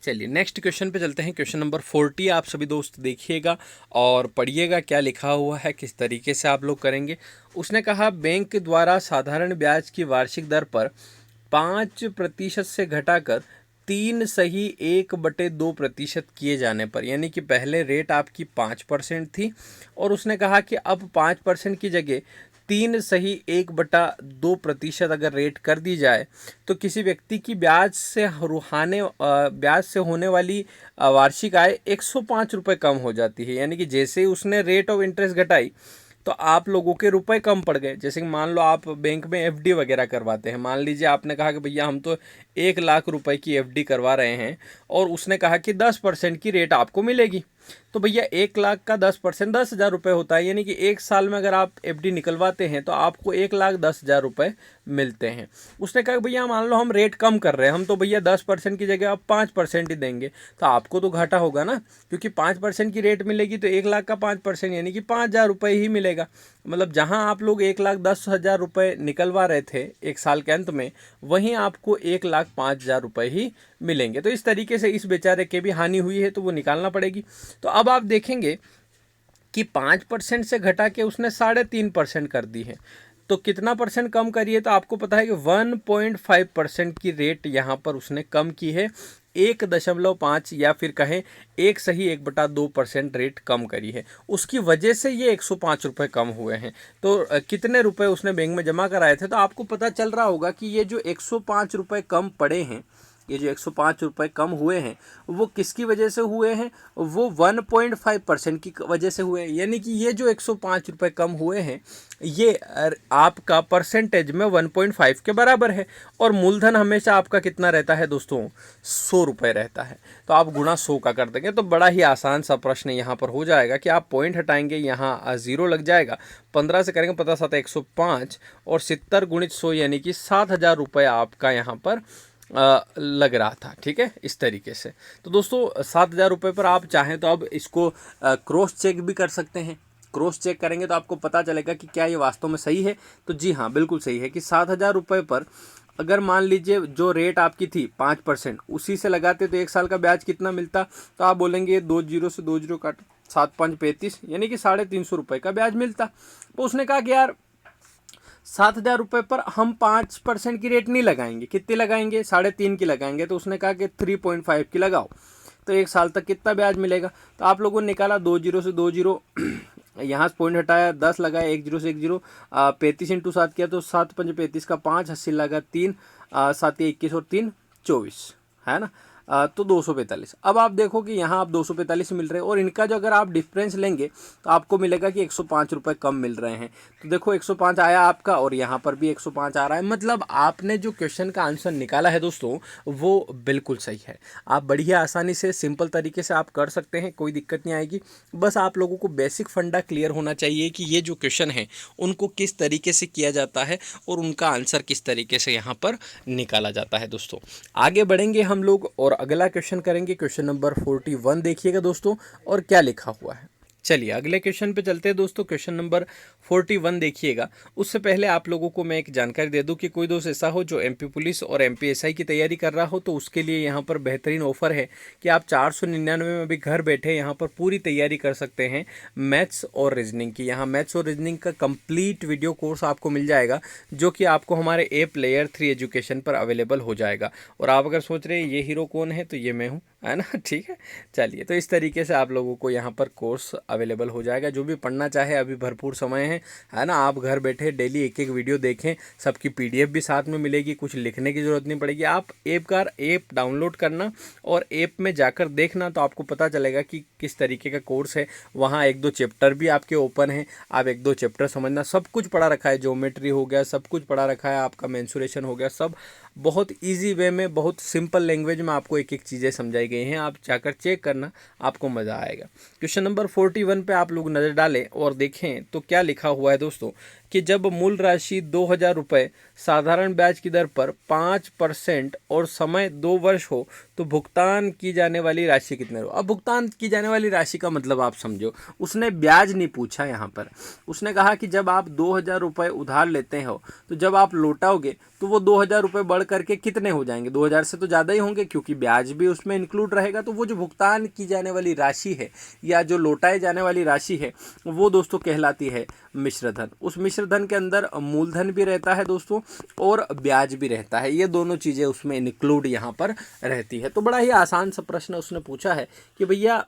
चलिए नेक्स्ट क्वेश्चन पे चलते हैं। क्वेश्चन नंबर 40 आप सभी दोस्त देखिएगा और पढ़िएगा क्या लिखा हुआ है, किस तरीके से आप लोग करेंगे। उसने कहा बैंक द्वारा साधारण ब्याज की वार्षिक दर पर 5% से घटाकर 3 सही 1/2% किए जाने पर, यानी कि पहले रेट आपकी 5% थी और उसने कहा कि अब 5% की जगह 3 सही 1/2% अगर रेट कर दी जाए तो किसी व्यक्ति की ब्याज से होने वाली वार्षिक आय 105 रुपये कम हो जाती है। यानी कि जैसे ही उसने रेट ऑफ इंटरेस्ट घटाई तो आप लोगों के रुपए कम पड़ गए। जैसे कि मान लो आप बैंक में एफडी वगैरह करवाते हैं, मान लीजिए आपने कहा कि भैया हम तो 1 लाख रुपए की एफडी करवा रहे हैं और उसने कहा कि 10% की रेट आपको मिलेगी, तो भैया 1 लाख का 10% 10,000 रुपये होता है। यानी कि 1 साल में अगर आप एफडी निकलवाते हैं तो आपको 1,10,000 रुपये मिलते हैं। उसने कहा भैया मान लो हम रेट कम कर रहे हैं, हम तो भैया 10% की जगह आप 5% ही देंगे, तो आपको तो घाटा होगा ना, क्योंकि 5% की रेट मिलेगी तो 1 लाख का 5% यानी कि 5,000 रुपये ही मिलेगा। मतलब जहां आप लोग 1,10,000 रुपये निकलवा रहे थे 1 साल के अंत में, वहीं आपको 1,05,000 रुपये ही मिलेंगे। तो इस तरीके से इस बेचारे के भी हानि हुई है तो वो निकालना पड़ेगी। तो अब आप देखेंगे कि 5% से घटा के उसने 3.5% कर दी है, तो कितना परसेंट कम करी है, तो आपको पता है कि 1.5% की रेट यहाँ पर उसने कम की है, 1.5 या फिर कहें 1 सही 1/2% रेट कम करी है। उसकी वजह से ये 105 रुपये कम हुए हैं। तो कितने रुपए उसने बैंक में जमा कराए थे, तो आपको पता चल रहा होगा कि ये जो 105 रुपये कम पड़े हैं, ये जो 105 रुपये कम हुए हैं वो किसकी वजह से हुए हैं, वो 1.5% की वजह से हुए हैं। यानी कि ये जो 105 रुपये कम हुए हैं ये आपका परसेंटेज में 1.5 के बराबर है, और मूलधन हमेशा आपका कितना रहता है दोस्तों, 100 रुपये रहता है। तो आप गुणा 100 का कर देंगे तो बड़ा ही आसान सा प्रश्न यहाँ पर हो जाएगा कि आप पॉइंट हटाएंगे, यहाँ 0 लग जाएगा, 15 से करेंगे 50 7 105 और 70 गुणित 100 यानी कि 7,000 रुपये आपका यहाँ पर लग रहा था। ठीक है, इस तरीके से। तो दोस्तों 7,000 रुपये पर आप चाहें तो अब इसको क्रॉस चेक भी कर सकते हैं। क्रॉस चेक करेंगे तो आपको पता चलेगा कि क्या ये वास्तव में सही है। तो जी हाँ, बिल्कुल सही है कि 7,000 रुपये पर अगर मान लीजिए जो रेट आपकी थी 5%, उसी से लगाते तो 1 साल का ब्याज कितना मिलता, तो आप बोलेंगे 2 जीरो से 2 जीरो काट 7×5 = 35, यानी कि 350 रुपये का ब्याज मिलता। तो उसने कहा कि यार 7,000 रुपये पर हम 5% की रेट नहीं लगाएंगे, कितनी लगाएंगे, 3.5 की लगाएंगे। तो उसने कहा कि 3.5 की लगाओ, तो 1 साल तक कितना ब्याज मिलेगा। तो आप लोगों ने निकाला 2 जीरो से 2 जीरो यहाँ से पॉइंट हटाया, 10 लगाया, 1 जीरो से 1 जीरो, 35 × 7 किया तो 7×5 = 35 का 5, 80 लगा 3, 7 × 21 और 3 24, है ना। तो 245। अब आप देखो कि यहाँ आप 245 मिल रहे हैं, और इनका जो अगर आप डिफरेंस लेंगे तो आपको मिलेगा कि 105 रुपये कम मिल रहे हैं। तो देखो 105 आया आपका, और यहाँ पर भी 105 आ रहा है। मतलब आपने जो क्वेश्चन का आंसर निकाला है दोस्तों, वो बिल्कुल सही है। आप बढ़िया आसानी से सिंपल तरीके से आप कर सकते हैं, कोई दिक्कत नहीं आएगी। बस आप लोगों को बेसिक फंडा क्लियर होना चाहिए कि ये जो क्वेश्चन है उनको किस तरीके से किया जाता है और उनका आंसर किस तरीके से यहाँ पर निकाला जाता है। दोस्तों आगे बढ़ेंगे हम लोग और अगला क्वेश्चन करेंगे। क्वेश्चन नंबर 41 देखिएगा दोस्तों, और क्या लिखा हुआ है। चलिए अगले क्वेश्चन पे चलते हैं दोस्तों। क्वेश्चन नंबर 41 देखिएगा। उससे पहले आप लोगों को मैं एक जानकारी दे दूं कि कोई दोस्त ऐसा हो जो एमपी पुलिस और एमपी एसआई की तैयारी कर रहा हो, तो उसके लिए यहाँ पर बेहतरीन ऑफर है कि आप 499 में अभी घर बैठे यहाँ पर पूरी तैयारी कर सकते हैं मैथ्स और रीजनिंग की। यहाँ मैथ्स और रीजनिंग का कंप्लीट वीडियो कोर्स आपको मिल जाएगा, जो कि आपको हमारे ऐप लेयर 3 एजुकेशन पर अवेलेबल हो जाएगा। और आप अगर सोच रहे हैं ये हीरो कौन है, तो ये मैं हूँ, है ना। ठीक है, चलिए तो इस तरीके से आप लोगों को यहाँ पर कोर्स अवेलेबल हो जाएगा। जो भी पढ़ना चाहे अभी भरपूर समय है ना। आप घर बैठे डेली एक एक वीडियो देखें, सबकी पीडीएफ भी साथ में मिलेगी, कुछ लिखने की ज़रूरत नहीं पड़ेगी। आप ऐप डाउनलोड करना और ऐप में जाकर देखना, तो आपको पता चलेगा कि किस तरीके का कोर्स है। वहाँ 1-2 चैप्टर भी आपके ओपन हैं, आप 1-2 चैप्टर समझना। सब कुछ पढ़ा रखा है, ज्योमेट्री हो गया, सब कुछ पढ़ा रखा है, आपका मेंसुरेशन हो गया, सब बहुत ईजी वे में, बहुत सिंपल लैंग्वेज में आपको एक एक चीज़ें समझाई गई हैं। आप जाकर चेक करना, आपको मज़ा आएगा। क्वेश्चन नंबर 41 पे आप लोग नज़र डालें और देखें तो क्या लिखा हुआ है दोस्तों, कि जब मूल राशि 2,000 रुपये साधारण ब्याज की दर पर 5% और समय 2 वर्ष हो, तो भुगतान की जाने वाली राशि कितने हो। अब भुगतान की जाने वाली राशि का मतलब आप समझो, उसने ब्याज नहीं पूछा यहाँ पर। उसने कहा कि जब आप 2,000 रुपये उधार लेते हो, तो जब आप लौटाओगे तो वो 2,000 रुपये बढ़ करके कितने हो जाएंगे। 2,000 से तो ज़्यादा ही होंगे, क्योंकि ब्याज भी उसमें इंक्लूड रहेगा। तो वो जो भुगतान की जाने वाली राशि है या जो लौटाए जाने वाली राशि है, वो दोस्तों कहलाती है मिश्रधन। उस मिश्रधन के अंदर मूलधन भी रहता है दोस्तों, और ब्याज भी रहता है। ये दोनों चीज़ें उसमें इंक्लूड यहाँ पर रहती है। तो बड़ा ही आसान सा प्रश्न उसने पूछा है कि भैया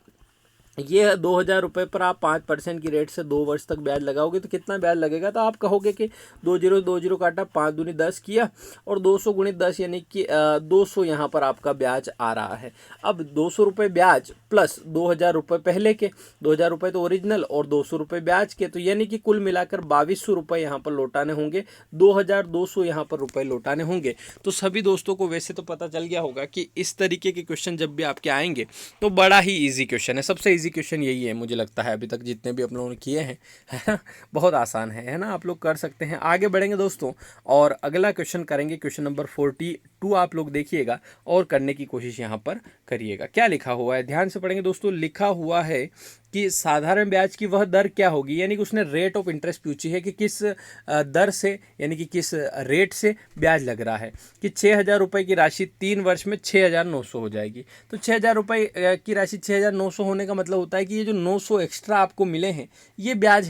ये 2,000 रुपये पर आप 5% की रेट से 2 वर्ष तक ब्याज लगाओगे तो कितना ब्याज लगेगा। तो आप कहोगे कि 2 जीरो 2 जीरो काटा, 5 दूनी 10 किया, और 200 × 10 यानी कि 200 यहाँ पर आपका ब्याज आ रहा है। अब 200 रुपये ब्याज प्लस 2,000 रुपये पहले के, 2,000 रुपये तो ओरिजिनल और 200 रुपये ब्याज के, तो यानी कि कुल मिलाकर 2,200 रुपये यहाँ पर लौटाने होंगे। 2,200 यहाँ पर रुपये लौटाने होंगे। तो सभी दोस्तों को वैसे तो पता चल गया होगा कि इस तरीके के क्वेश्चन जब भी आपके आएंगे तो बड़ा ही ईजी क्वेश्चन है। सबसे ईजी क्वेश्चन यही है, मुझे लगता है अभी तक जितने भी आप लोगों ने किए हैं, है ना। बहुत आसान है ना, आप लोग कर सकते हैं। आगे बढ़ेंगे दोस्तों और अगला क्वेश्चन करेंगे। क्वेश्चन नंबर 42 आप लोग देखिएगा और करने की कोशिश यहाँ पर करिएगा। क्या लिखा हुआ है, ध्यान से पढ़ेंगे दोस्तों। लिखा हुआ है कि साधारण ब्याज की वह दर क्या होगी, यानी कि उसने रेट ऑफ इंटरेस्ट पूछी है कि किस दर से, यानी कि किस रेट से ब्याज लग रहा है। कि 6,000 रुपये की राशि 3 वर्ष में 6,900 हो जाएगी। तो 6,000 रुपये की राशि 6,900 होने का मतलब होता है कि ये जो 900 एक्स्ट्रा आपको मिले हैं ये ब्याज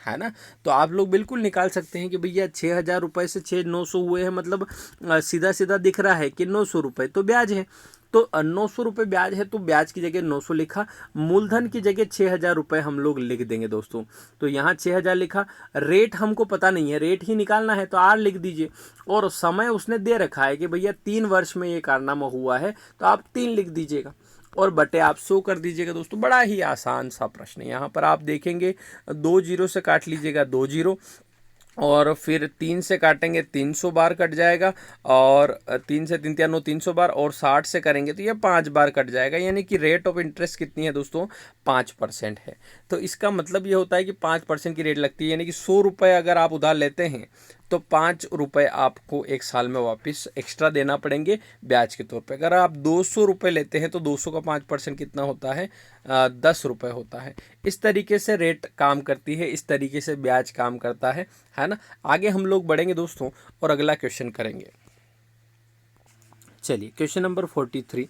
है ना। तो आप लोग बिल्कुल निकाल सकते हैं कि भैया 6,000 रुपये से 6,900 हुए हैं, मतलब सीधा सीधा दिख रहा है कि 900 रुपये तो ब्याज है। तो 900 रुपये ब्याज है, तो ब्याज की जगह 900 लिखा, मूलधन की जगह 6,000 रुपये हम लोग लिख देंगे दोस्तों। तो यहाँ 6,000 लिखा, रेट हमको पता नहीं है, रेट ही निकालना है तो R लिख दीजिए। और समय उसने दे रखा है कि भैया 3 वर्ष में ये कारनामा हुआ है, तो आप 3 लिख दीजिएगा और बटे आप 100 कर दीजिएगा दोस्तों। बड़ा ही आसान सा प्रश्न है। यहाँ पर आप देखेंगे 2 जीरो से काट लीजिएगा 2 जीरो, और फिर 3 से काटेंगे 300 बार कट जाएगा, और 3 से 3 9 300 बार, और 60 से करेंगे तो ये 5 बार कट जाएगा। यानी कि रेट ऑफ इंटरेस्ट कितनी है दोस्तों, 5% है। तो इसका मतलब ये होता है कि 5% की रेट लगती है, यानी कि 100 रुपये अगर आप उधार लेते हैं तो 5 रुपये आपको 1 साल में वापस एक्स्ट्रा देना पड़ेंगे ब्याज के तौर पे। अगर आप 200 रुपये लेते हैं तो 200 का 5% कितना होता है, 10 रुपये होता है। इस तरीके से रेट काम करती है, इस तरीके से ब्याज काम करता है ना। आगे हम लोग बढ़ेंगे दोस्तों और अगला क्वेश्चन करेंगे। चलिए क्वेश्चन नंबर 43।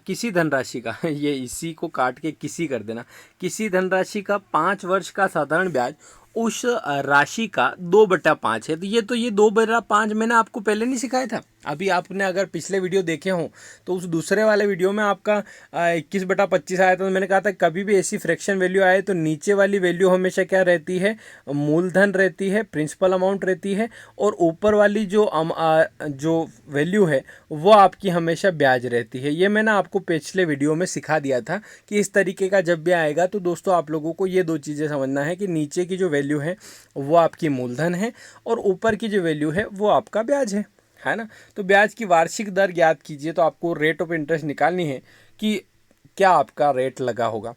किसी धनराशि का ये इसी को काट के किसी कर देना। किसी धनराशि का 5 वर्ष का साधारण ब्याज उस राशि का 2/5 है। तो ये 2/5 मैंने आपको पहले नहीं सिखाया था। अभी आपने अगर पिछले वीडियो देखे हों तो उस दूसरे वाले वीडियो में आपका 21/25 आया था। तो मैंने कहा था कभी भी ऐसी फ्रैक्शन वैल्यू आए तो नीचे वाली वैल्यू हमेशा क्या रहती है, मूलधन रहती है, प्रिंसिपल अमाउंट रहती है, और ऊपर वाली जो वैल्यू है वो आपकी हमेशा ब्याज रहती है। ये मैंने आपको पिछले वीडियो में सिखा दिया था कि इस तरीके का जब भी आएगा तो दोस्तों आप लोगों को ये 2 चीज़ें समझना है कि नीचे की जो वैल्यू है वो आपकी मूलधन है और ऊपर की जो वैल्यू है वो आपका ब्याज है ना। तो ब्याज की वार्षिक दर ज्ञात कीजिए। तो आपको रेट ऑफ इंटरेस्ट निकालनी है कि क्या आपका रेट लगा होगा।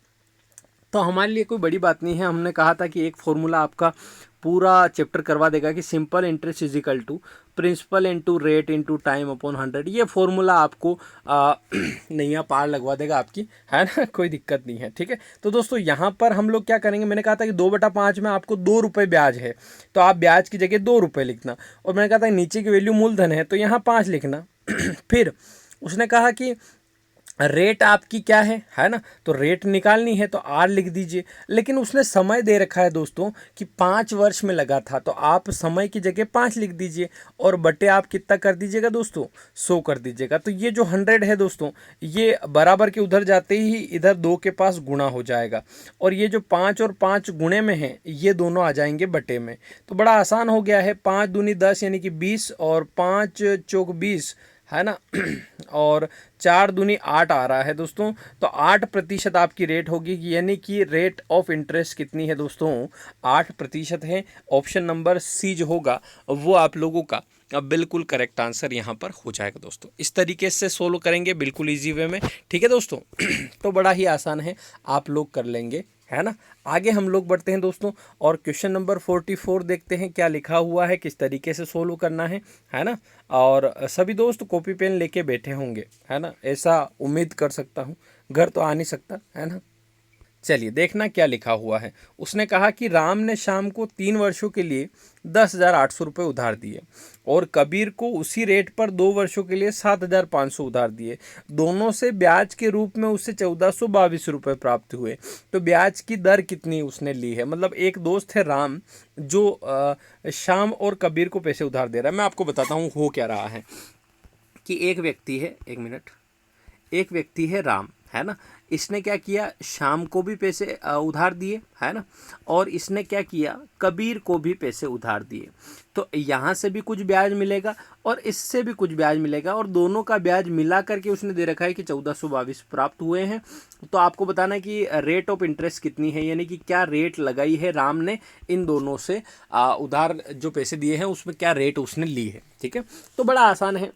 तो हमारे लिए कोई बड़ी बात नहीं है। हमने कहा था कि एक फॉर्मूला आपका पूरा चैप्टर करवा देगा कि simple interest is equal to principal into rate into time upon 100। ये फॉर्मूला आपको नैया पार लगवा देगा आपकी, है ना, कोई दिक्कत नहीं है। ठीक है, तो दोस्तों यहाँ पर हम लोग क्या करेंगे, मैंने कहा था कि 2/5 में आपको 2 रुपये ब्याज है तो आप ब्याज की जगह 2 रुपये लिखना, और मैंने कहा था नीचे की वैल्यू मूलधन है तो यहाँ 5 लिखना। फिर उसने कहा कि रेट आपकी क्या है ना, तो रेट निकालनी है तो आर लिख दीजिए। लेकिन उसने समय दे रखा है दोस्तों कि 5 वर्ष में लगा था, तो आप समय की जगह 5 लिख दीजिए और बटे आप कितना कर दीजिएगा दोस्तों, 100 कर दीजिएगा। तो ये जो 100 है दोस्तों ये बराबर के उधर जाते ही इधर 2 के पास गुणा हो जाएगा, और ये जो 5 और 5 गुणे में है ये दोनों आ जाएंगे बटे में। तो बड़ा आसान हो गया है, 5 दूनी 10 यानी कि 20 और 5 चौक 20, है ना, और 4 दूनी 8 आ रहा है दोस्तों। तो 8% आपकी रेट होगी, यानी कि रेट ऑफ इंटरेस्ट कितनी है दोस्तों, 8% है। ऑप्शन नंबर सी जो होगा वो आप लोगों का अब बिल्कुल करेक्ट आंसर यहाँ पर हो जाएगा दोस्तों। इस तरीके से सोल्व करेंगे बिल्कुल इजी वे में, ठीक है दोस्तों। तो बड़ा ही आसान है, आप लोग कर लेंगे, है ना। आगे हम लोग बढ़ते हैं दोस्तों और क्वेश्चन नंबर 44 देखते हैं क्या लिखा हुआ है, किस तरीके से सोल्व करना है ना। और सभी दोस्त कॉपी पेन लेके बैठे होंगे, है ना, ऐसा उम्मीद कर सकता हूँ, घर तो आ नहीं सकता, है ना। चलिए देखना क्या लिखा हुआ है। उसने कहा कि राम ने श्याम को 3 वर्षों के लिए 10,800 रुपये उधार दिए और कबीर को उसी रेट पर 2 वर्षों के लिए 7,500 उधार दिए। दोनों से ब्याज के रूप में उसे 1,422 रुपये प्राप्त हुए। तो ब्याज की दर कितनी उसने ली है, मतलब एक दोस्त है राम जो श्याम और कबीर को पैसे उधार दे रहा है। मैं आपको बताता हूँ हो क्या रहा है कि एक व्यक्ति है, एक व्यक्ति है राम, है ना। इसने क्या किया, शाम को भी पैसे उधार दिए, है ना, और इसने क्या किया, कबीर को भी पैसे उधार दिए। तो यहाँ से भी कुछ ब्याज मिलेगा और इससे भी कुछ ब्याज मिलेगा, और दोनों का ब्याज मिला करके उसने दे रखा है कि 1,422 प्राप्त हुए हैं। तो आपको बताना है कि रेट ऑफ इंटरेस्ट कितनी है, यानी कि क्या रेट लगाई है राम ने इन दोनों से, उधार जो पैसे दिए हैं उसमें क्या रेट उसने ली है। ठीक है, तो बड़ा आसान है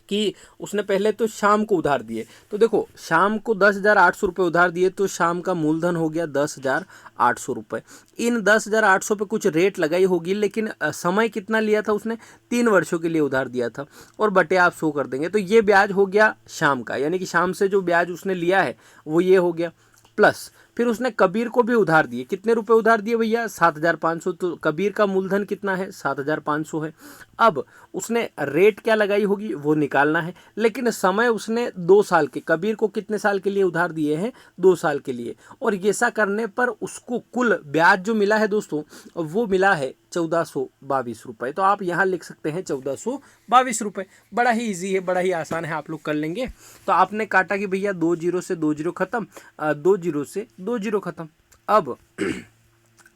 कि उसने पहले तो शाम को उधार दिए। तो देखो शाम को 10,800 रुपये उधार दिए, तो शाम का मूलधन हो गया 10,800 रुपये। इन 10,800 पे कुछ रेट लगाई होगी, लेकिन समय कितना लिया था उसने, 3 वर्षों के लिए उधार दिया था, और बटे आप 100 कर देंगे। तो ये ब्याज हो गया शाम का, यानी कि शाम से जो ब्याज उसने लिया है वो ये हो गया। प्लस फिर उसने कबीर को भी उधार दिए। कितने रुपए उधार दिए भैया, 7,500। तो कबीर का मूलधन कितना है, 7,500 है। अब उसने रेट क्या लगाई होगी वो निकालना है, लेकिन समय उसने 2 साल के, कबीर को कितने साल के लिए उधार दिए हैं, 2 साल के लिए। और ऐसा करने पर उसको कुल ब्याज जो मिला है दोस्तों वो मिला है 1,422 रुपये। तो आप यहाँ लिख सकते हैं 1,422 रुपये। बड़ा ही ईजी है, बड़ा ही आसान है, आप लोग कर लेंगे। तो आपने काटा कि भैया 2 जीरो से 2 जीरो खत्म, 2 जीरो से 2 जीरो खत्म। अब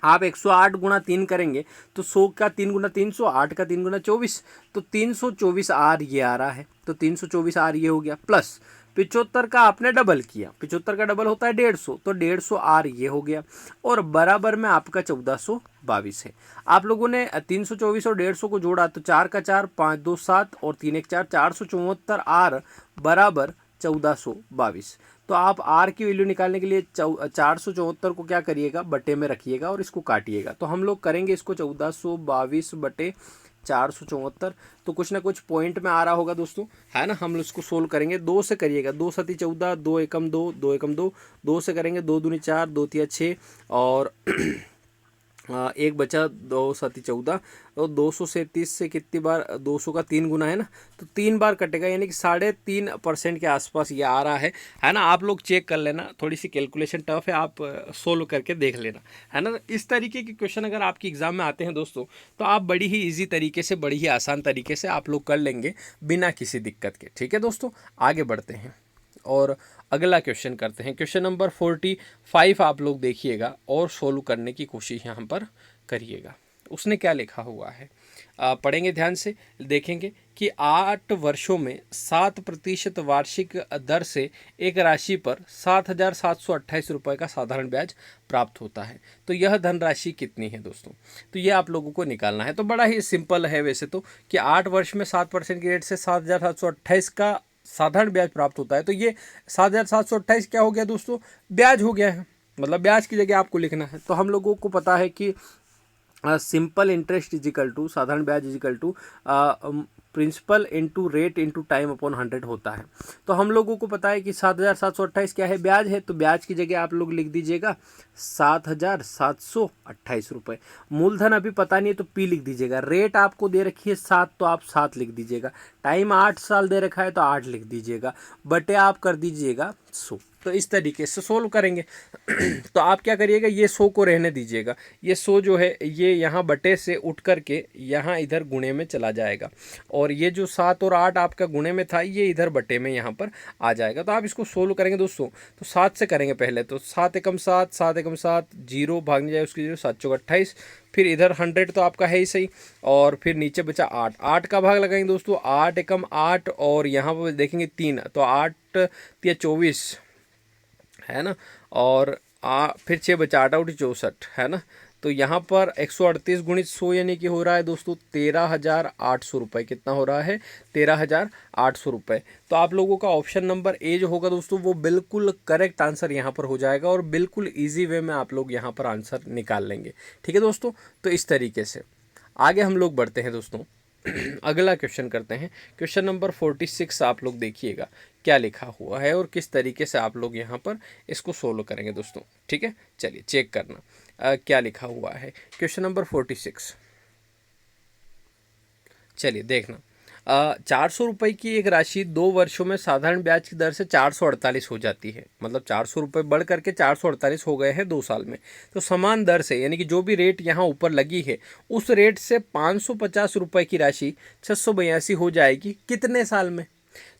आप 108 गुणा 3 करेंगे तो 100 का 3 गुना 300, 8 का 3 गुना 24, तो 324 आर ये आ रहा है। तो 324 आर ये हो गया, प्लस 75 का आपने डबल किया, 75 का डबल होता है 150, तो 150 आर ये हो गया, और बराबर में आपका 1,422 है। आप लोगों ने 324 और 150 को जोड़ा तो 4 का 4, 5 2 7 और 3 1 4, 474 आर बराबर 1,422। तो आप आर की वैल्यू निकालने के लिए 474 को क्या करिएगा, बटे में रखिएगा और इसको काटिएगा। तो हम लोग करेंगे इसको 1,422 बटे 474। तो कुछ ना कुछ पॉइंट में आ रहा होगा दोस्तों, है ना। हम इसको सोल्व करेंगे, 2 से करिएगा, 2 सती 14, 2 एकम 2, 2 एकम 2, 2 से करेंगे, 2 दूनी 4, 2 तिया 6 और एक बचा 2×7=14, और 237 से कितनी बार 200 का 3 गुना है ना, तो 3 बार कटेगा, यानी कि 3.5% के आसपास ये आ रहा है ना। आप लोग चेक कर लेना, थोड़ी सी कैलकुलेशन टफ है, आप सोल्व करके देख लेना, है ना। इस तरीके के क्वेश्चन अगर आपके एग्जाम में आते हैं दोस्तों, तो आप बड़ी ही ईजी तरीके से, बड़ी ही आसान तरीके से आप लोग कर लेंगे बिना किसी दिक्कत के। ठीक है दोस्तों, आगे बढ़ते हैं और अगला क्वेश्चन करते हैं। क्वेश्चन नंबर 45 आप लोग देखिएगा और सोल्व करने की कोशिश यहाँ पर करिएगा। उसने क्या लिखा हुआ है, पढ़ेंगे ध्यान से, देखेंगे कि 8 वर्षों में 7% वार्षिक दर से एक राशि पर 7,728 रुपये का साधारण ब्याज प्राप्त होता है, तो यह धनराशि कितनी है दोस्तों। तो ये आप लोगों को निकालना है। तो बड़ा ही सिंपल है वैसे तो, कि 8 वर्ष में 7% की रेट से 7,728 का साधारण ब्याज प्राप्त होता है, तो ये 7,728 क्या हो गया दोस्तों, ब्याज हो गया है। मतलब ब्याज की जगह आपको लिखना है। तो हम लोगों को पता है कि simple interest is equal to, साधारण ब्याज is equal to principal into rate into time upon 100 होता है। तो हम लोगों को पता है कि 7,728 क्या है, ब्याज है। तो ब्याज की जगह आप लोग लिख दीजिएगा 7,728 रुपये। मूलधन अभी पता नहीं है तो पी लिख दीजिएगा। रेट आपको दे रखी है 7, तो आप 7 लिख दीजिएगा। टाइम 8 साल दे रखा है तो 8 लिख दीजिएगा, बटे आप कर दीजिएगा 100। तो इस तरीके से सोल्व करेंगे। तो आप क्या करिएगा, ये 100 को रहने दीजिएगा। ये 100 जो है ये यहाँ बटे से उठ करके यहाँ इधर गुणे में चला जाएगा, और ये जो 7 और 8 आपका गुणे में था ये इधर बटे में यहाँ पर आ जाएगा। तो आप इसको सोल्व करेंगे दोस्तों, तो 7 से करेंगे पहले। तो 7 एकम 7, 7 एकम 7, 0 भागने जाए उसकी 0, 7 चौक 28, फिर इधर 100 तो आपका है ही सही, और फिर नीचे बचा 8। 8 का भाग लगाएंगे दोस्तों, 8 एकम 8, और यहाँ पर देखेंगे 3, तो 8 या 24 है ना, और फिर 6 बचा, 8 8 64 है ना। तो यहाँ पर 138 गुणित 100 यानी कि हो रहा है दोस्तों 13,800 रुपये। कितना हो रहा है, 13,800 रुपये। तो आप लोगों का ऑप्शन नंबर ए जो होगा दोस्तों, वो बिल्कुल करेक्ट आंसर यहाँ पर हो जाएगा, और बिल्कुल ईजी वे में आप लोग यहाँ पर आंसर निकाल लेंगे। ठीक है दोस्तों, तो इस तरीके से आगे हम लोग बढ़ते हैं दोस्तों। अगला क्वेश्चन करते हैं। क्वेश्चन नंबर 46 आप लोग देखिएगा क्या लिखा हुआ है और किस तरीके से आप लोग यहाँ पर इसको सोल्व करेंगे दोस्तों। ठीक है, चलिए चेक करना क्या लिखा हुआ है। क्वेश्चन नंबर 46, चलिए देखना। 400 रुपये की एक राशि 2 वर्षों में साधारण ब्याज की दर से 448 हो जाती है। मतलब 400 रुपये बढ़ करके 448 हो गए हैं 2 साल में। तो समान दर से, यानी कि जो भी रेट यहाँ ऊपर लगी है उस रेट से 550 रुपये की राशि 682 हो जाएगी कितने साल में।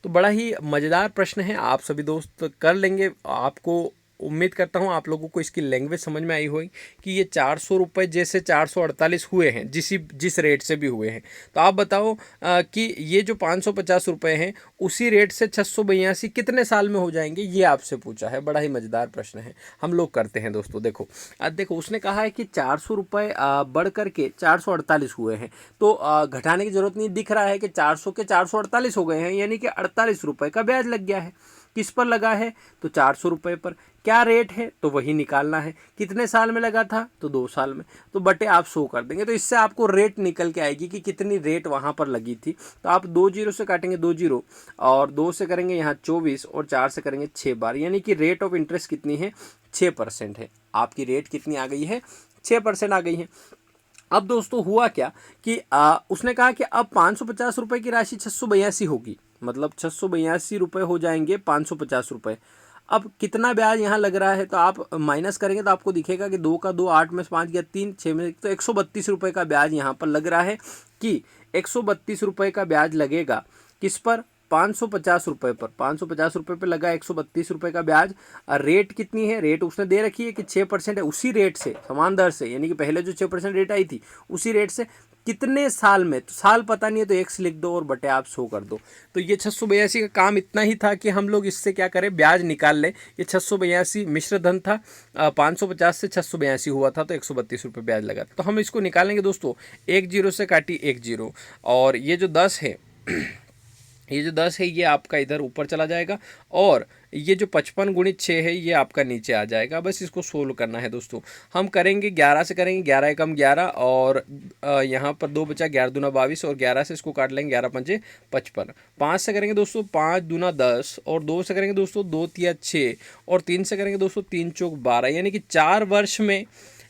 तो बड़ा ही मज़ेदार प्रश्न है, आप सभी दोस्त कर लेंगे। आपको उम्मीद करता हूँ आप लोगों को इसकी लैंग्वेज समझ में आई होगी कि ये 400 रुपये जैसे 448 हुए हैं, जिस रेट से भी हुए हैं। तो आप बताओ कि ये जो 550 रुपये हैं उसी रेट से 682 कितने साल में हो जाएंगे, ये आपसे पूछा है। बड़ा ही मज़ेदार प्रश्न है, हम लोग करते हैं दोस्तों। देखो देखो उसने कहा है कि 400 रुपये बढ़ करके 448 हुए हैं, तो घटाने की ज़रूरत नहीं, दिख रहा है कि 400 के 448 हो गए हैं, यानी कि 48 रुपये का ब्याज लग गया है। किस पर लगा है, तो 400 रुपये पर। क्या रेट है, तो वही निकालना है। कितने साल में लगा था, तो 2 साल में। तो बटे आप 100 कर देंगे, तो इससे आपको रेट निकल के आएगी कि कितनी रेट वहाँ पर लगी थी। तो आप 2 जीरो से काटेंगे 2 जीरो, और 2 से करेंगे यहाँ 24, और 4 से करेंगे 6 बार, यानी कि रेट ऑफ इंटरेस्ट कितनी है, 6% है। आपकी रेट कितनी आ गई है, 6% आ गई है। अब दोस्तों हुआ क्या कि उसने कहा कि अब 550 रुपये की राशि 682 होगी, मतलब 682 रुपये हो जाएंगे 550 रुपये। अब कितना ब्याज यहाँ लग रहा है, तो आप माइनस करेंगे तो आपको दिखेगा कि 2 का 2, 8 में से 5 गया 3, 6 में, तो 132 रुपये का ब्याज यहाँ पर लग रहा है कि 132 रुपये का ब्याज लगेगा किस पर, 550 रुपये पर। 550 रुपये पर लगा 132 रुपये का ब्याज। रेट कितनी है, रेट उसने दे रखी है कि 6% है, उसी रेट से समान दर से, यानी कि पहले जो 6% रेट आई थी उसी रेट से कितने साल में। तो साल पता नहीं है तो x लिख दो और बटे आप 100 कर दो। तो ये 682 का काम इतना ही था कि हम लोग इससे क्या करें, ब्याज निकाल लें। ये 682 मिश्र धन था, 550 से 682 हुआ था, तो 132 रुपये ब्याज लगा। तो हम इसको निकालेंगे दोस्तों। 1 जीरो से काटी 1 जीरो, और ये जो 10 है ये जो 10 है ये आपका इधर ऊपर चला जाएगा, और ये जो 55 गुणित 6 है ये आपका नीचे आ जाएगा। बस इसको सोल्व करना है दोस्तों। हम करेंगे 11 से करेंगे, 11 एकम 11, और यहाँ पर 2 बचा, 11 दूना 22, और 11 से इसको काट लेंगे, 11 पंचे 55। 5 से करेंगे दोस्तों 5 दूना 10, और 2 से करेंगे दोस्तों 2 तिया 6, और 3 से करेंगे दोस्तों 3 चौक 12, यानी कि 4 वर्ष में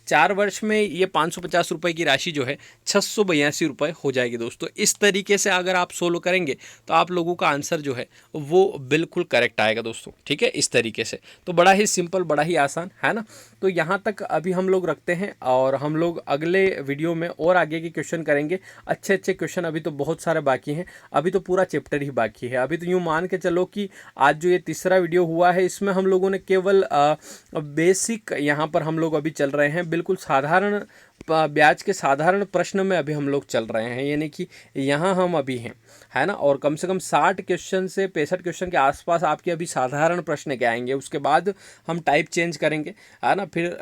4 वर्ष में ये 550 रुपये की राशि जो है 682 रुपये हो जाएगी दोस्तों। इस तरीके से अगर आप सोल्व करेंगे तो आप लोगों का आंसर जो है वो बिल्कुल करेक्ट आएगा दोस्तों, ठीक है। इस तरीके से तो बड़ा ही सिंपल, बड़ा ही आसान है ना। तो यहाँ तक अभी हम लोग रखते हैं और हम लोग अगले वीडियो में और आगे के क्वेश्चन करेंगे। अच्छे अच्छे क्वेश्चन अभी तो बहुत सारे बाकी हैं, अभी तो पूरा चैप्टर ही बाकी है। अभी तो यूँ मान के चलो कि आज जो ये तीसरा वीडियो हुआ है इसमें हम लोगों ने केवल बेसिक यहाँ पर हम लोग अभी चल रहे हैं, बिल्कुल साधारण ब्याज के साधारण प्रश्न में अभी हम लोग चल रहे हैं, यानी कि यहाँ हम अभी हैं, है ना। और कम से कम 60 क्वेश्चन से 65 क्वेश्चन के आसपास आपके अभी साधारण प्रश्न के आएंगे। उसके बाद हम टाइप चेंज करेंगे, है ना। फिर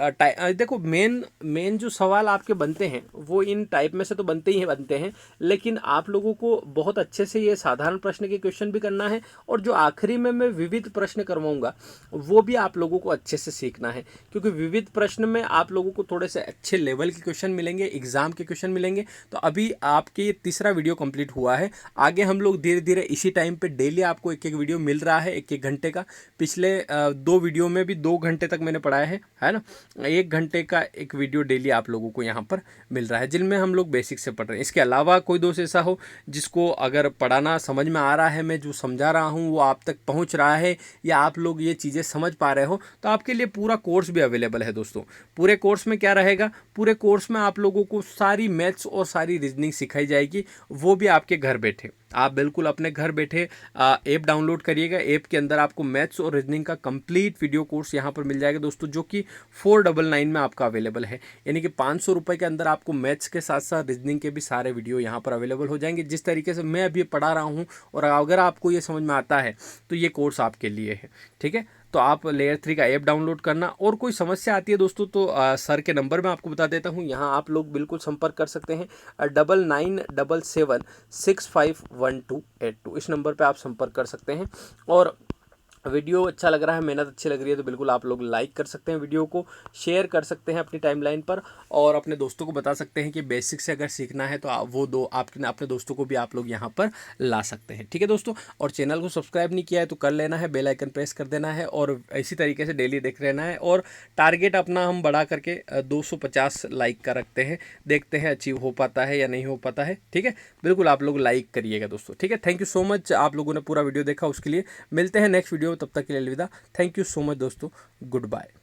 देखो मेन जो सवाल आपके बनते हैं वो इन टाइप में से तो बनते ही बनते हैं, लेकिन आप लोगों को बहुत अच्छे से ये साधारण प्रश्न के क्वेश्चन भी करना है, और जो आखिरी में मैं विविध प्रश्न करवाऊंगा वो भी आप लोगों को अच्छे से सीखना है, क्योंकि विविध प्रश्न में आप लोगों को थोड़े से अच्छे लेवल के क्वेश्चन मिलेंगे, एग्जाम के क्वेश्चन मिलेंगे। तो अभी आपके ये तीसरा वीडियो कंप्लीट हुआ है, आगे हम लोग धीरे धीरे इसी टाइम पे डेली आपको एक एक वीडियो मिल रहा है, एक एक घंटे का। पिछले 2 वीडियो में भी 2 घंटे तक मैंने पढ़ाया है ना। 1 घंटे का एक वीडियो डेली आप लोगों को यहाँ पर मिल रहा है, जिनमें हम लोग बेसिक से पढ़ रहे हैं। इसके अलावा कोई दोस्त ऐसा हो जिसको अगर पढ़ाना समझ में आ रहा है, मैं जो समझा रहा हूँ वो आप तक पहुँच रहा है, या आप लोग ये चीज़ें समझ पा रहे हो, तो आपके लिए पूरा कोर्स भी अवेलेबल है दोस्तों। पूरे कोर्स में क्या रहेगा, पूरे कोर्स में आप लोगों को सारी मैथ्स और सारी रीजनिंग सिखाई जाएगी, वो भी आपके घर बैठे। आप बिल्कुल अपने घर बैठे ऐप डाउनलोड करिएगा, ऐप के अंदर आपको मैथ्स और रीजनिंग का कंप्लीट वीडियो कोर्स यहाँ पर मिल जाएगा दोस्तों, जो कि 499 में आपका अवेलेबल है। यानी कि 500 रुपये के अंदर आपको मैथ्स के साथ साथ रीजनिंग के भी सारे वीडियो यहाँ पर अवेलेबल हो जाएंगे। जिस तरीके से मैं अभी पढ़ा रहा हूँ, और अगर आपको ये समझ में आता है तो ये कोर्स आपके लिए है, ठीक है। तो आप लेयर 3 का ऐप डाउनलोड करना, और कोई समस्या आती है दोस्तों तो सर के नंबर मैं आपको बता देता हूँ, यहाँ आप लोग बिल्कुल संपर्क कर सकते हैं। 9977651282 इस नंबर पे आप संपर्क कर सकते हैं। और वीडियो अच्छा लग रहा है, मेहनत अच्छी लग रही है, तो बिल्कुल आप लोग लाइक कर सकते हैं, वीडियो को शेयर कर सकते हैं अपनी टाइमलाइन पर, और अपने दोस्तों को बता सकते हैं कि बेसिक से अगर सीखना है तो अपने दोस्तों को भी आप लोग यहाँ पर ला सकते हैं, ठीक है दोस्तों। और चैनल को सब्सक्राइब नहीं किया है तो कर लेना है, बेल आइकन प्रेस कर देना है, और इसी तरीके से डेली देख रहना है। और टारगेट अपना हम बढ़ा करके 250 लाइक का रखते हैं, देखते हैं अचीव हो पाता है या नहीं हो पाता है, ठीक है। बिल्कुल आप लोग लाइक करिएगा दोस्तों, ठीक है। थैंक यू सो मच, आप लोगों ने पूरा वीडियो देखा उसके लिए। मिलते हैं नेक्स्ट वीडियो, तब तक के लिए अलविदा। थैंक यू सो मच दोस्तों, गुड बाय।